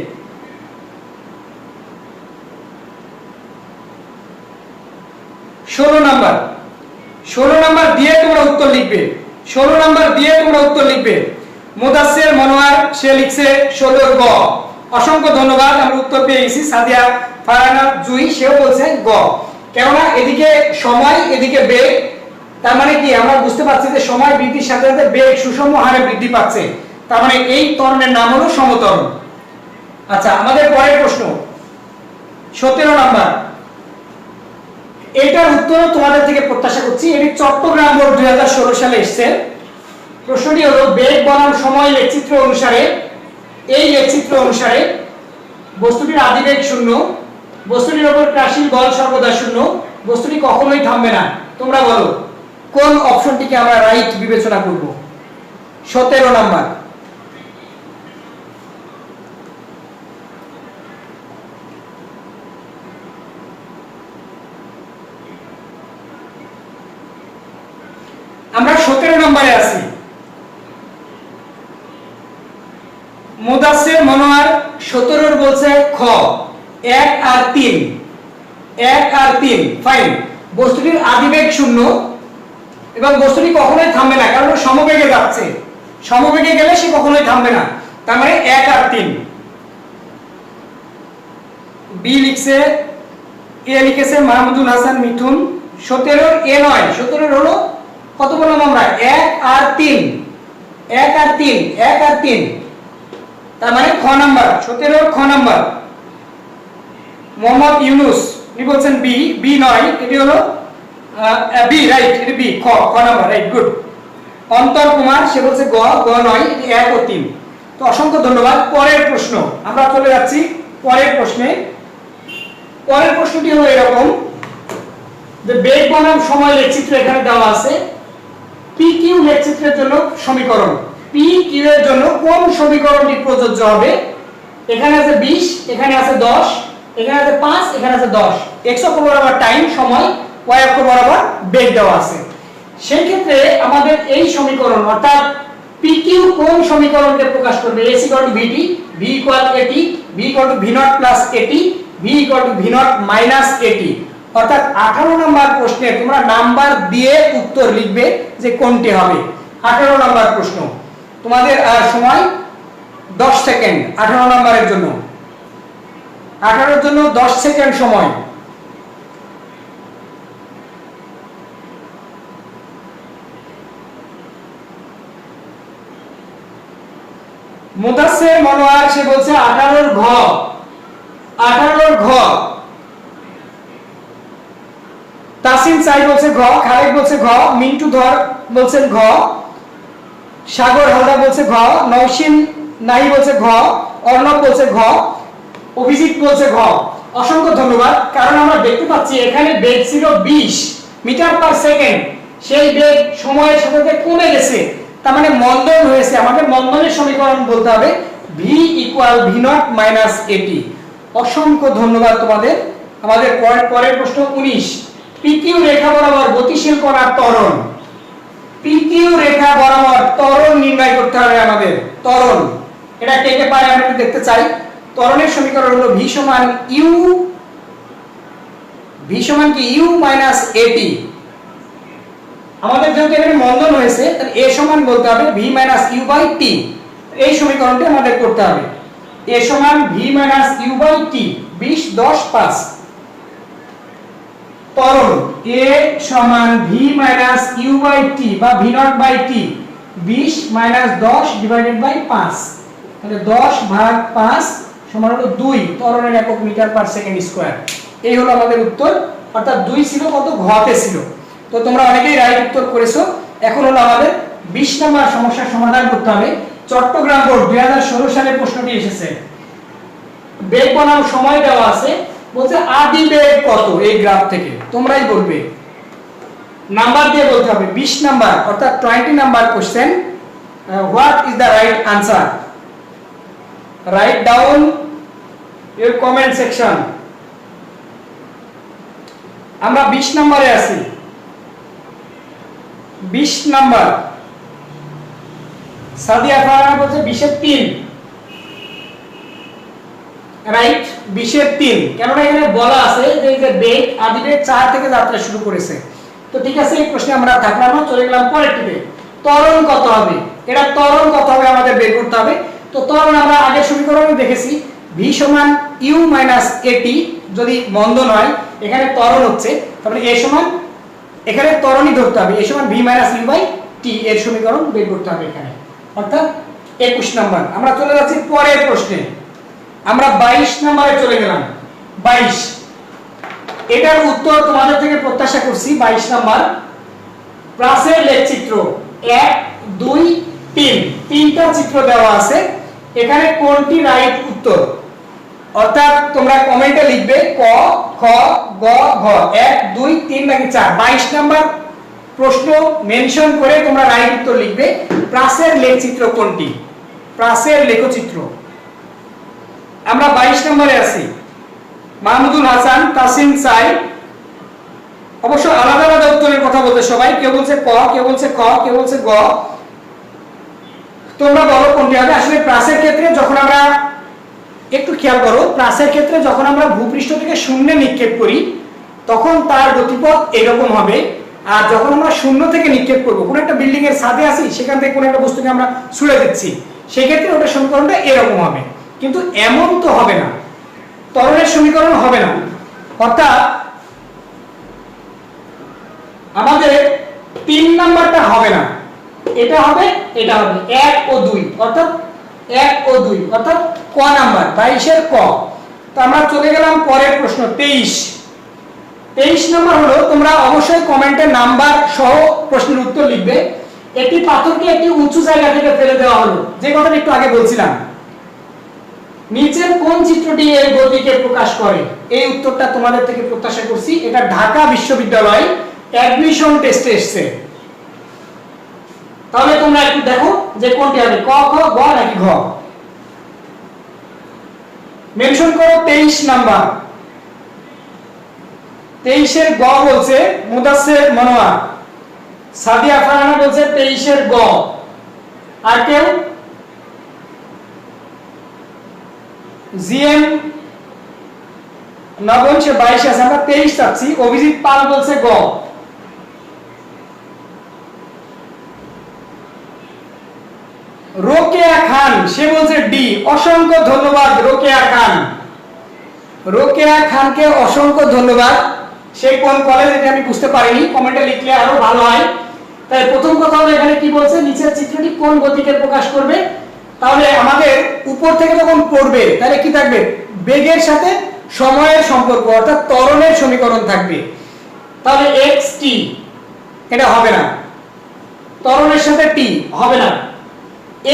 ষোলো নাম্বার দিয়ে তোমরা উত্তর লিখবে। 16 নাম্বার দিয়ে তোমরা উত্তর লিখবে। মুদাসসির মনোয়ার সে লিখছে 16 গ। অসংখ্য ধন্যবাদ, আমরা উত্তর পেয়ে গেছি। সাদিয়া ফারানা জুই সেও বলছে গ, কেননা এদিকে সময় এদিকে বেগ, তার মানে কি আমরা বুঝতে পারছি যে সময় বৃদ্ধির সাথে সাথে বেগ সুষম হারে বৃদ্ধি পাচ্ছে, তার মানে এই ত্বরণের নাম হলো সমত্বরণ। আচ্ছা, আমাদের পরের প্রশ্ন 17 নাম্বার। এটার উত্তর তোমাদের থেকে প্রত্যাশা করছি। এটি চট্টগ্রাম বোর্ড 2016 সালে এসেছে। প্রশ্নটি হলো বেগ বনাম সময় লেখচিত্র অনুসারে, এই লেখচিত্র অনুসারে বস্তুটির আদিবেগ শূন্য, বস্তুটির উপর ক্রাসিল বল সর্বদা শূন্য, বস্তুটি কখনোই থামবে না। তোমরা বলো কোন অপশনটিকে আমরা রাইট বিবেচনা করব? 17 নাম্বার। আমরা 17 নম্বরে আছি। মুদাসসির মনোয়ার 17 বলছে খ, 1 আর 3 ফাইন। বস্তুটির আদিবেগ শূন্য এবং বস্তুটি কখনোই থামবে না, কারণ সমবেগে যাচ্ছে, সমবেগে গেলে সে কখনোই থামবে না, তার মানে 1 আর 3। বি লিখছে, এ লিখেছে মাহমুদুল হাসান মিঠুন। 17 এ নয়, 17 হলো কত বললাম আমরা? 1 আর 3, তার মানে খ নাম্বার, 17 খ নাম্বার। মোহাম্মদ ইউনুস উনি বলছেন বি নয়, এটি হলো বি, রাইট, এটি বি, খ নাম্বার, রাইট, গুড। অন্তর কুমার সে বলছে গ নয়, এটি 1 ও 3। তো অসংখ্য ধন্যবাদ। পরের প্রশ্ন আমরা চলে যাচ্ছি পরের প্রশ্নে। পরের প্রশ্নটি হলো এরকম যে বেগ বনাম সময় লেখচিত্র এখানে দেওয়া আছে। PQ লেখচিত্রের জন্য সমীকরণ, PQ এর জন্য কোন সমীকরণটি প্রযোজ্য হবে? এখানে আছে 20, এখানে আছে 10, এখানে আছে 5, এখানে আছে 10। x অক্ষ বরাবর টাইম সময় y অক্ষ বরাবর বেগ দেওয়া আছে। সেই ক্ষেত্রে আমাদের এই সমীকরণ অর্থাৎ PQ কোন সমীকরণকে প্রকাশ করবে? A = VT, V = AT, V = V0 + AT, V = V0 - AT। অর্থাৎ 18 নম্বর প্রশ্নে তোমরা নাম্বার দিয়ে উত্তর লিখবে যে কোনটি হবে। 18 নম্বর প্রশ্ন, তোমাদের সময় 10 সেকেন্ড 18 নম্বরের জন্য। 18 এর জন্য 10 সেকেন্ড সময়। মুদাসসির মনোয়ার সে বলছে 18 এর ঘ। 18 এর ঘ। তাসিন সাই বলছে ঘ, খালেদ বলছে ঘ, মিন্টু ধর বলছেন ঘ, সাগর হালদার বলছে ঘ, নওশিন নাহি বলছে ঘ, অর্ণব বলছে ঘ, অভিজিৎ বলছে ঘ। অসংখ্য ধন্যবাদ। কারণ আমরা দেখতে পাচ্ছি এখানে বেগ ছিল 20 মিটার পার সেকেন্ড, সেই বেগ সময়ের সাথে কমে গেছে, তার মানে মন্দন হয়েছে। আমাদের মন্দনের সমীকরণ বলতে হবে v = v0 - AT। অসংখ্য ধন্যবাদ তোমাদের। আমাদের পরের প্রশ্ন 19, PQ রেখা বরাবর গতিশীল কণার ত্বরণ। PQ রেখা বরাবর ত্বরণ নির্ণয় করতে হবে আমাদের। ত্বরণ এটা কে কে পারে আমরা দেখতে চাই। ত্বরণের সমীকরণ হলো v = u, v = কি u - AT। আমাদের যেহেতু এখানে মন্দন হয়েছে তাহলে a সমান বলতে হবে v - u/t। এই সমীকরণটি আমাদের করতে হবে। a সমান v - u/t, 20 10 5। ত্বরণ a সমান v - u/t বা v0/t, 20 - 10 / 5। তাহলে 10 ভাগ 5 সমান হলো 2। ত্বরণের একক মিটার পার সেকেন্ড স্কয়ার। এই হলো আমাদের উত্তর। অর্থাৎ 2 ছিল কত? ঘতে ছিল। তো তোমরা অনেকেই রাইট উত্তর করেছো। এখন হলো আমাদের 20 নম্বর সমস্যার সমাধান করতে হবে। চট্টগ্রাম বোর্ড 2016 সালে প্রশ্নটি এসেছে। বেগ বনাম সময় দেওয়া আছে, বলছে আদি বেগ কত এই গ্রাফ থেকে, তোমরাই বলবে। নাম্বার দিয়ে বলতে হবে। 20 নাম্বার অর্থাৎ 20 number question. What is the right answer? Write down your comment section. আমরা 20 নম্বরে আছি। 20 নাম্বার সাদিয়া ফারহানা বলছে 20 এর 3। রাইট, 20 এর 3। কেননা এখানে বলা আছে যে এই যে বেগ আদি বেগ 4 থেকে যাত্রা শুরু করেছে। তো ঠিক আছে, এই প্রশ্নে আমরা থাকলাম না, চলে গেলাম পরেরটিতে। ত্বরণ কত হবে? এটা ত্বরণ কত হবে আমাদের বের করতে হবে। তো ত্বরণ আমরা আগের সমীকরণে দেখেছি v = u - AT। যদি মন্দন হয় এখানে ত্বরণ হচ্ছে, তাহলে a সমান এখানে ত্বরণই ধরতে হবে, a সমান v - u/t এর সমীকরণ বের করতে হবে এখানে। অর্থাৎ 21 নাম্বার। আমরা চলে যাচ্ছি পরের প্রশ্নে। আমরা 22 নম্বরে চলে গেলাম। 22 এটার উত্তর তোমাদের থেকে প্রত্যাশা করছি। 22 নাম্বার প্রাসের লেখচিত্র 1 2 3, তিনটা চিত্র দেওয়া আছে। এখানে কোনটি রাইট উত্তর? অর্থাৎ তোমরা কমেন্টে লিখবে ক খ গ ঘ, 1 2 3 নাকি 4। 22 নাম্বার প্রশ্ন মেনশন করে তোমরা রাইট উত্তর লিখবে। প্রাসের লেখচিত্র কোনটি? প্রাসের লেখচিত্র। আমরা 22 নম্বরে আছি। মাহমুদুল হাসান, তাসিন সাই, অবশ্য আলাদা আলাদা উত্তরের কথা বলতে সবাই। কেউ বলছে ক, কেউ বলছে খ, কেউ বলছে গ। তোমরা বলো কোনটি হবে। আসলে প্রাসের ক্ষেত্রে যখন আমরা একটু খেয়াল করো, প্রাসের ক্ষেত্রে যখন আমরা ভূপৃষ্ঠ থেকে শূন্যে নিক্ষেপ করি তখন তার গতিপথ এরকম হবে। আর যখন আমরা শূন্য থেকে নিক্ষেপ করব, কোন একটা বিল্ডিং এর ছাদে আছি, সেখান থেকে কোন একটা বস্তুকে আমরা ছুড়ে দিচ্ছি, সেই ক্ষেত্রে ওটার সমীকরণটা এরকম হবে। কিন্তু এমন তো হবে না, ত্বরণের সমীকরণ হবে না। অর্থাৎ আমাদের 3 নাম্বারটা হবে না, এটা হবে, এটা হবে 1 ও 2, অর্থাৎ 1 ও 2 অর্থাৎ ক নাম্বার, 22 এর ক। তো আমরা চলে গেলাম পরের প্রশ্ন 23। 23 নাম্বার হলো, তোমরা অবশ্যই কমেন্টে নাম্বার সহ প্রশ্নের উত্তর লিখবে। একটি পাথরকে একটি উঁচু জায়গা থেকে ফেলে দেওয়া হলো, যে কথাটা একটু আগে বলছিলাম। নিচের কোন চিত্রটি এর গতিকে প্রকাশ করে? এই উত্তরটা তোমাদের থেকে প্রত্যাশা করছি। এটা ঢাকা বিশ্ববিদ্যালয় অ্যাডমিশন টেস্টে এসেছে। তাহলে তোমরা একটু দেখো যে কোনটি হবে, ক খ গ নাকি ঘ। মেনশন করো 23 নাম্বার। 23 এর গ বলছে মুদাসসির মনোয়ার, সাদিয়া ফারহানা বলছে 23 এর গ। আর কেউ? জিএম নবন সে 22 আছে, আমরা 23 চাচ্ছি। অভিজিৎ পাল বলছে গ। রোকেয়া খান সে বলছে ডি। অসংখ্য ধন্যবাদ রোকেয়া খান। রোকেয়া খানকে অসংখ্য ধন্যবাদ। সে কোন কলেজ এটা আমি বুঝতে পারিনি, কমেন্টে লিখলে আরো ভালো হয়। তাই প্রথম কথা হলো এখানে কি বলছে, নিচের চিত্রটি কোন গতিকে প্রকাশ করবে? তাহলে আমাদের উপর থেকে যখন পড়বে তাহলে কি থাকবে? বেগের সাথে সময়ের সম্পর্ক, অর্থাৎ ত্বরণের সমীকরণ থাকবে। তাহলে xt এটা হবে না, ত্বরণের সাথে t হবে না।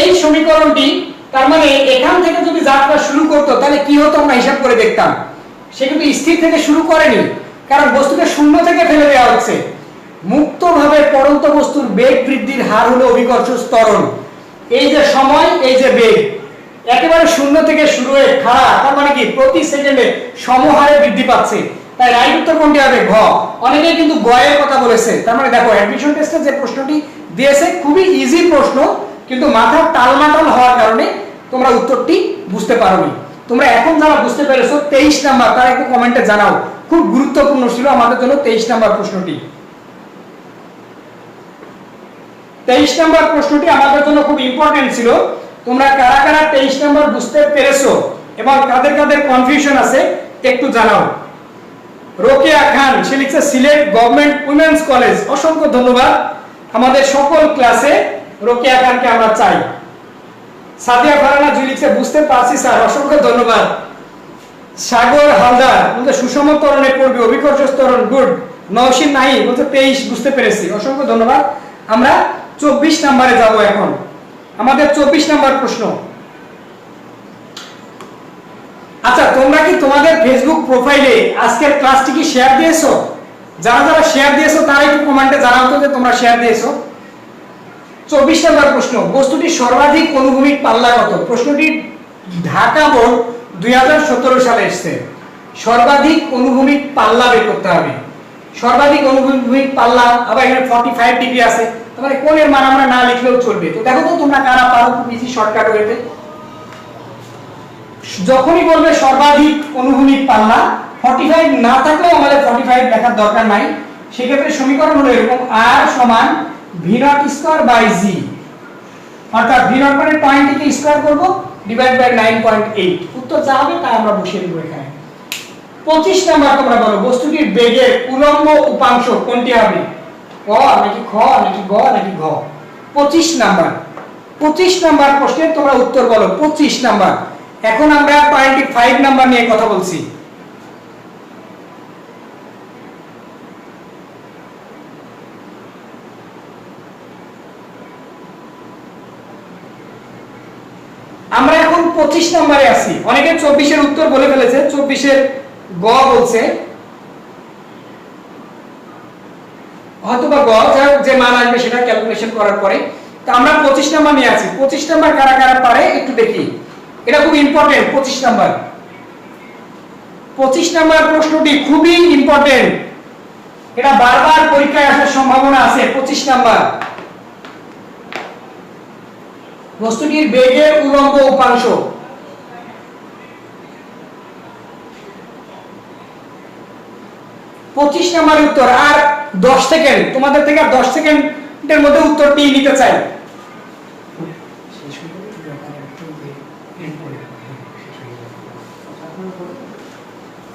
এই সমীকরণটি তার মানে এখান থেকে যদি যাত্রা শুরু করতো তাহলে কি হতো আমরা হিসাব করে দেখতাম। সে কিন্তু স্থির থেকে শুরু করেনি, কারণ বস্তুকে শূন্য থেকে ফেলে দেওয়া হচ্ছে। মুক্তভাবে পড়ন্ত বস্তুর বেগ বৃদ্ধির হার হলো অভিকর্ষ ত্বরণ। এই যে সময়, এই যে বেগ, একেবারে শূন্য থেকে শুরু হয়ে খাড়া, তার মানে কি প্রতি সেকেন্ডে সমহারে বৃদ্ধি পাচ্ছে। তাই রাইট উত্তর কোনটি হবে? ঘ। অনেকেই কিন্তু গ এর কথা বলেছে। তার মানে দেখো অ্যাডমিশন টেস্টে যে প্রশ্নটি দিয়েছে খুবই ইজি প্রশ্ন, কিন্তু মাথা টালমাটাল হওয়ার কারণে তোমরা উত্তরটি বুঝতে পারোনি। তোমরা এখন যারা বুঝতে পেরেছো 23 নাম্বার, তারা একটু কমেন্টে জানাও। খুব গুরুত্বপূর্ণ ছিল আমাদের জন্য 23 নাম্বার প্রশ্নটি। 23 নাম্বার প্রশ্নটি আমাদের জন্য খুব ইম্পর্টেন্ট ছিল। তোমরা কারা কারা 23 নাম্বার বুঝতে পেরেছো এবং কাদের কাদের কনফিউশন আছে একটু জানাও। রোকেয়া খান সে লিখছে সিলেট গভর্নমেন্ট উইমেন্স কলেজ। অসংখ্য ধন্যবাদ। আমাদের সকল ক্লাসে রোকেয়া খানকে আমরা চাই। সাদিয়া ফারহানা জি লিখছে বুঝতে পারছি স্যার, অসংখ্য ধন্যবাদ। সাগর হালদার বলতে সুষম ত্বরণে পড়বে, অভিকর্ষ ত্বরণ, গুড। নওশিন নাহি বলতে 23 বুঝতে পেরেছি, অসংখ্য ধন্যবাদ। আমরা 24 নম্বরে যাব এখন। আমাদের 24 নম্বর প্রশ্ন। আচ্ছা, তোমরা কি তোমাদের ফেসবুক প্রোফাইলে আজকের ক্লাসটি কি শেয়ার দিয়েছো? যারা যারা শেয়ার দিয়েছো তারা একটু কমেন্টে জানাও তো যে তোমরা শেয়ার দিয়েছো। 24 নম্বর প্রশ্ন, বস্তুটির সর্বাধিক অনুভূমিক পাল্লা কত? প্রশ্নটি ঢাকা বোর্ড 2017 সালে এসেছে। সর্বাধিক অনুভূমিক পাল্লা বের করতে হবে। সর্বাধিক অনুভূমিক পাল্লা, আবার এখানে 45 ডিগ্রি আছে, তাহলে কোণের মান আমরা না লিখলেও চলবে। তো দেখো তো তোমরা কারা পারো, খুব ইজি শর্টকাট ওয়েতে। যখনই বলবে সর্বাধিক অনুভূমিক পাল্লা, 45 না থাকলেও আমাদের 45 লেখার দরকার নাই। সেক্ষেত্রে সমীকরণ হলো এরকম, r সমান v0 স্কয়ার বাই g, অর্থাৎ v0 মানে 20 কে স্কয়ার করব ডিভাইড বাই 9.8। উত্তর যা হবে তা আমরা বসিয়ে দেব এখানে। 25 নাম্বার তোমরা বলো বস্তুটির বেগের উলম্ব উপাংশ কোনটি হবে? ক নাকি খ নাকি গ নাকি ঘ? 25 নাম্বার। 25 নাম্বার প্রশ্নের তোমরা উত্তর বলো। 25 নাম্বার। এখন আমরা 25 নাম্বার নিয়ে কথা বলছি। আমরা এখন 25 নম্বরে আছি। অনেকে 24 এর উত্তর বলে ফেলেছে। 24 এর গ বলছে, হয়তোবা গ যে মান আসবে সেটা ক্যালকুলেশন করার পরে। তো আমরা 25 নাম্বার নিয়ে আছি। 25 নাম্বার কারা কারা পারে একটু দেখি। এটা খুব ইম্পর্টেন্ট 25 নাম্বার। 25 নাম্বার প্রশ্নটি খুবই ইম্পর্টেন্ট। এটা বারবার পরীক্ষায় আসার সম্ভাবনা আছে। 25 নাম্বার, বস্তুটির বেগের উলম্ব উপাংশ। 25 নম্বরের উত্তর। আর 10 সেকেন্ড তোমাদের থেকে, 10 সেকেন্ডের মধ্যে উত্তরটি নিতে চাই।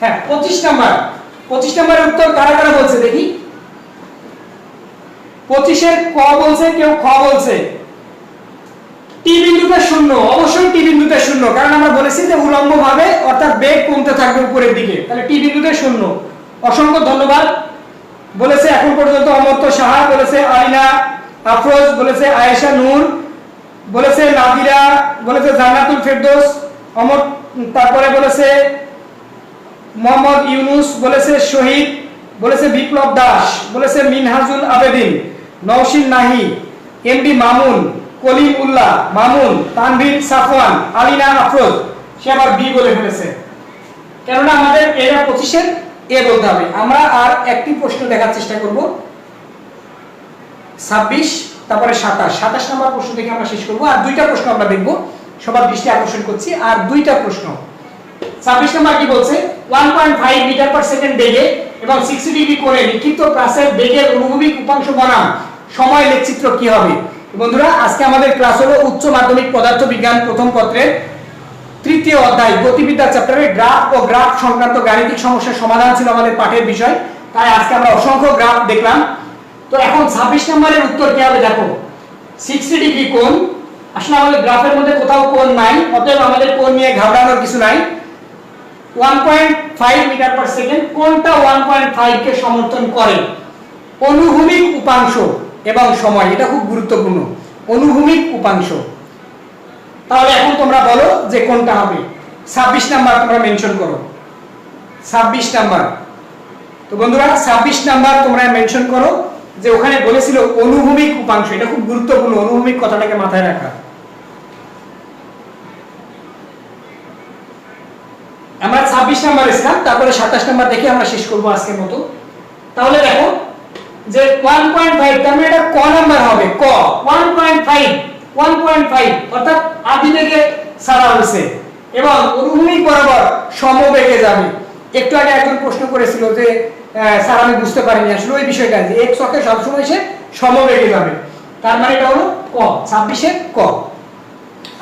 হ্যাঁ, 25 নাম্বার। 25 নম্বরের উত্তর কারা কারা বলছে দেখি। 25 এর ক বলছে, কেউ খ বলছে। টি বিন্দুতে শূন্য, অবশ্যই টি বিন্দুতে শূন্য, কারণ আমরা বলেছি যে উলম্ব ভাবে অর্থাৎ বেগ কমতে থাকবে উপরের দিকে, তাহলে টি বিন্দুতে শূন্য। অসংখ্য ধন্যবাদ। বলেছে এখন পর্যন্ত অমর্ত্য সাহা, বলেছে আলিনা আফরোজ, বলেছে আয়েশা নূর, বলেছে নাদিরা, বলেছে জান্নাতুল ফেরদৌস অমর, তারপরে বলেছে মোহাম্মদ ইউনুস, বলেছে শহীদ, বলেছে বিপ্লব দাস, বলেছে মিনহাজুল আবেদিন, নওশিন নাহি, এমডি মামুন, কলিম উল্লাহ মামুন, তানভীর সাফওয়ান, আলিনা আফরোজ। সে আবার বি বলে ফেলেছে, কেননা আমাদের এরা 25 এর এ বলতে হবে। আমরা আর একটি প্রশ্ন দেখার চেষ্টা করব, 26 তারপরে 27, 27 নম্বর প্রশ্ন থেকে আমরা শেষ করব। আর দুইটা প্রশ্ন আমরা দেখব, সবার দৃষ্টি আকর্ষণ করছি। আর দুইটা প্রশ্ন, 26 নম্বর কি বলছে, 1.5 মিটার পার সেকেন্ড বেগে এবং 60 ডিগ্রি কোণে বিক্ষিপ্ত প্রাসের বেগের অনুভূমিক উপাংশ বনাম সময় লেখচিত্র কি হবে। বন্ধুরা, আজকে আমাদের ক্লাস হলো উচ্চ মাধ্যমিক পদার্থবিজ্ঞান প্রথম পত্রের তৃতীয় অধ্যায় গতিবিদ্যা চ্যাপ্টারে গ্রাফ ও গ্রাফ সংক্রান্ত গাণিতিক সমস্যার সমাধান ছিল আমাদের পাঠের বিষয়। তাই আজকে আমরা অসংখ্য গ্রাফ দেখলাম। তো এখন 26 নম্বরের উত্তর কি হবে দেখো, 60 ডিগ্রি কোণ। আসলে আমাদের গ্রাফের মধ্যে কোথাও কোণ নাই, অতএব আমাদের কোণ নিয়ে ঘাবড়ানোর কিছু নাই। 1.5 মিটার পার সেকেন্ড, কোণটা 1.5 কে সমর্থন করে। অনুভূমিক উপাংশ এবং সময়, এটা খুব গুরুত্বপূর্ণ, অনুভূমিক উপাংশ। তাহলে এখন তোমরা বলো যে কোনটা হবে। 26 নাম্বার তোমরা মেনশন করো, 26 নাম্বার। তো বন্ধুরা 26 নাম্বার তোমরা মেনশন করো যে ওখানে বলেছিল অনুভূমিক উপাংশ, এটা খুব গুরুত্বপূর্ণ, অনুভূমিক কথাটাকে মাথায় রাখা। আমরা 26 নাম্বার ছিলাম, তারপরে 27 নাম্বার দেখে আমরা শেষ করব আজকের মতো। তাহলে দেখো যে 1.5, তার মানে এটা ক নাম্বার হবে, ক 1.5 অর্থাৎ আদি বেগে ছাড়া হয়েছে এবং অনুভূমিক বরাবর সমবেগে যাবে। একটু আগে একজন প্রশ্ন করেছিল যে স্যার আমি বুঝতে পারিনি আসলে ওই বিষয়টা, যে এক চকে সবসময় সে সমবেগে যাবে, তার মানে এটা হলো ক, 26 এর ক।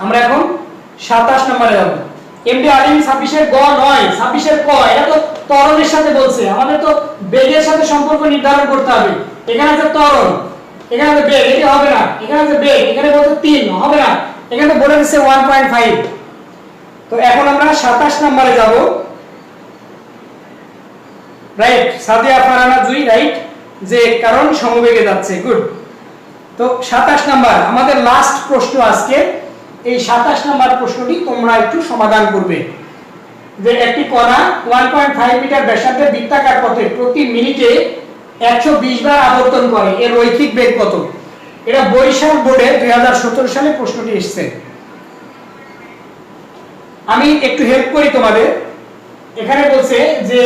আমরা এখন 27 নম্বরে যাব। এমডি আলিম 26 এর গ নয়, 26 এর ক। এটা তো ত্বরণের সাথে বলছে, আমাদের তো বেগের সাথে সম্পর্ক নির্ধারণ করতে হবে। এখানে আছে ত্বরণ, এখানে আছে বেগ, এটা হবে না। এখানে আছে বেগ, এখানে বলছে 3, হবে না। এখানে বলে দিচ্ছে 1.5। তো এখন আমরা 27 নম্বরে যাব। রাইট, সাদিয়া ফারহানা জুই, রাইট, যে কারণ সমবেগে যাচ্ছে, গুড। তো 27 নাম্বার আমাদের লাস্ট প্রশ্ন আজকে। এই 27 নাম্বার প্রশ্নটি তোমরা একটু সমাধান করবে। যে একটি কণা 1.5 মিটার ব্যাসার্ধে বৃত্তাকার পথে প্রতি মিনিটে 120 বার আবর্তন করে, এর রৈখিক বেগ কত? এটা বরিশাল বোর্ডে 2017 সালে প্রশ্নটি এসেছে। আমি একটু হেল্প করি তোমাদের। এখানে বলছে যে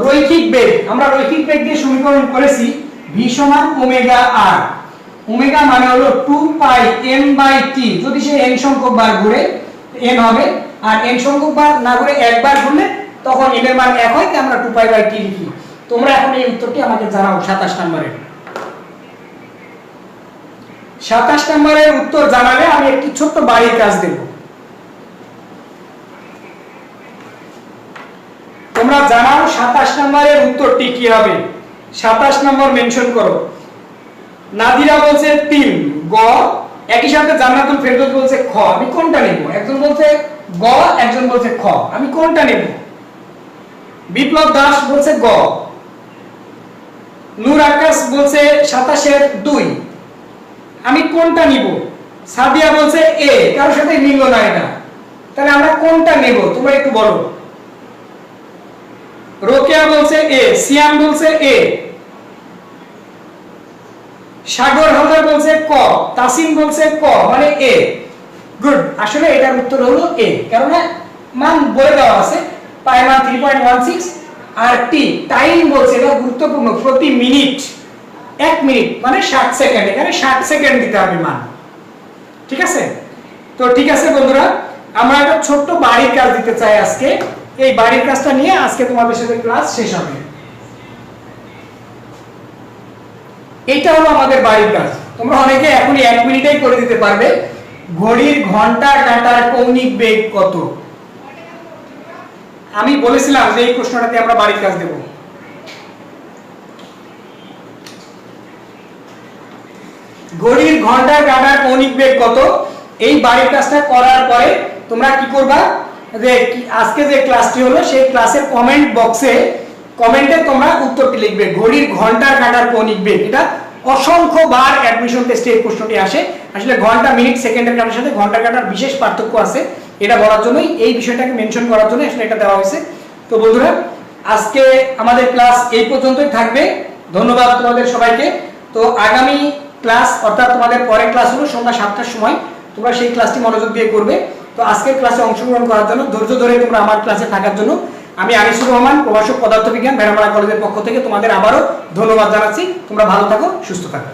রৈখিক বেগ, আমরা রৈখিক বেগ দিয়ে সমীকরণ করেছি v সমান ওমেগা r। ওমেগা মানে হলো 2 পাই m বাই t। যদি সে n সংখ্যক বার ঘুরে n হবে, আর n সংখ্যক বার না ঘুরে একবার ঘুরলে তখন n এর মান 1 হয়, তাই আমরা 2 পাই বাই t লিখি। তোমরা এখন এই উত্তরটি আমাকে জানাও 27 নম্বরে। 27 নম্বরের উত্তর জানালে আমি একটি ছোট্ট বাড়ির কাজ দেব। তোমরা জানাও 27 নম্বরের উত্তরটি কি হবে। 27 নম্বর মেনশন করো। নাদিরা বলছে 3 গ, একই সাথে জান্নাতুল ফেরদৌস বলছে খ। আমি কোনটা নেব? একজন বলছে গ, একজন বলছে খ, আমি কোনটা নেব? বিপ্লব দাস বলছে গ, নূর আকাশ বলছে 27 এর 2, আমি কোনটা নিব? সাদিয়া বলছে এ, কারোর সাথে মিলল না এটা, তাহলে আমরা কোনটা নেব তোমরা একটু বলো। রোকেয়া বলছে এ, সিয়াম বলছে এ, সাগর হালদার বলছে ক, তাসিম বলছে ক, মানে এ। গুড, আসলে এটার উত্তর হলো এ, কারণ মান বলে দেওয়া আছে, পাই মান 3.16 আর টি টাইম বলছে, এটা গুরুত্বপূর্ণ, প্রতি মিনিট 1 মিনিট মানে 60 সেকেন্ড, এখানে 60 সেকেন্ড দিতে হবে মান। ঠিক আছে? তো ঠিক আছে বন্ধুরা, আমরা একটা ছোট্ট বাড়ির কাজ দিতে চাই আজকে। এই বাড়ির কাজটা নিয়ে আজকে তোমাদের সাথে ক্লাস শেষ হবে। এইটা হলো আমাদের বাড়ির কাজ। তোমরা অনেকে এখনই 1 মিনিটেই করে দিতে পারবে। ঘড়ির ঘন্টা কাঁটার কৌণিক বেগ কত? আমি বলেছিলাম যে এই প্রশ্নটাতে আমরা বাড়ির কাজ দেব। ঘড়ির ঘন্টা কাঁটার কৌণিক বেগ কত? এই বাড়ির কাজটা করার পরে তোমরা কি করবা, যে আজকে যে ক্লাসটি হলো সেই ক্লাসের কমেন্ট বক্সে কমেন্টে তোমরা উত্তরটি লিখবে, ঘড়ির ঘন্টার কাঁটার কৌণিক বেগ। এটা অসংখ্য বার অ্যাডমিশন টেস্টে এই প্রশ্নটি আসে। আসলে ঘন্টা মিনিট সেকেন্ডের কাঁটার সাথে ঘন্টার কাঁটার বিশেষ পার্থক্য আছে, এটা বলার জন্যই এই বিষয়টাকে মেনশন করার জন্য আসলে এটা দেওয়া হয়েছে। তো বন্ধুরা, আজকে আমাদের ক্লাস এই পর্যন্তই থাকবে। ধন্যবাদ তোমাদের সবাইকে। তো আগামী ক্লাস অর্থাৎ তোমাদের পরের ক্লাস হলো সন্ধ্যা 7টার সময়, তোমরা সেই ক্লাসটি মনোযোগ দিয়ে করবে। তো আজকের ক্লাসে অংশগ্রহণ করার জন্য, ধৈর্য ধরে তোমরা আমার ক্লাসে থাকার জন্য আমি আনিসুর রহমান, প্রভাষক পদার্থবিজ্ঞান, ভেড়ামারা কলেজের পক্ষ থেকে তোমাদের আবারও ধন্যবাদ জানাচ্ছি। তোমরা ভালো থাকো, সুস্থ থাকো।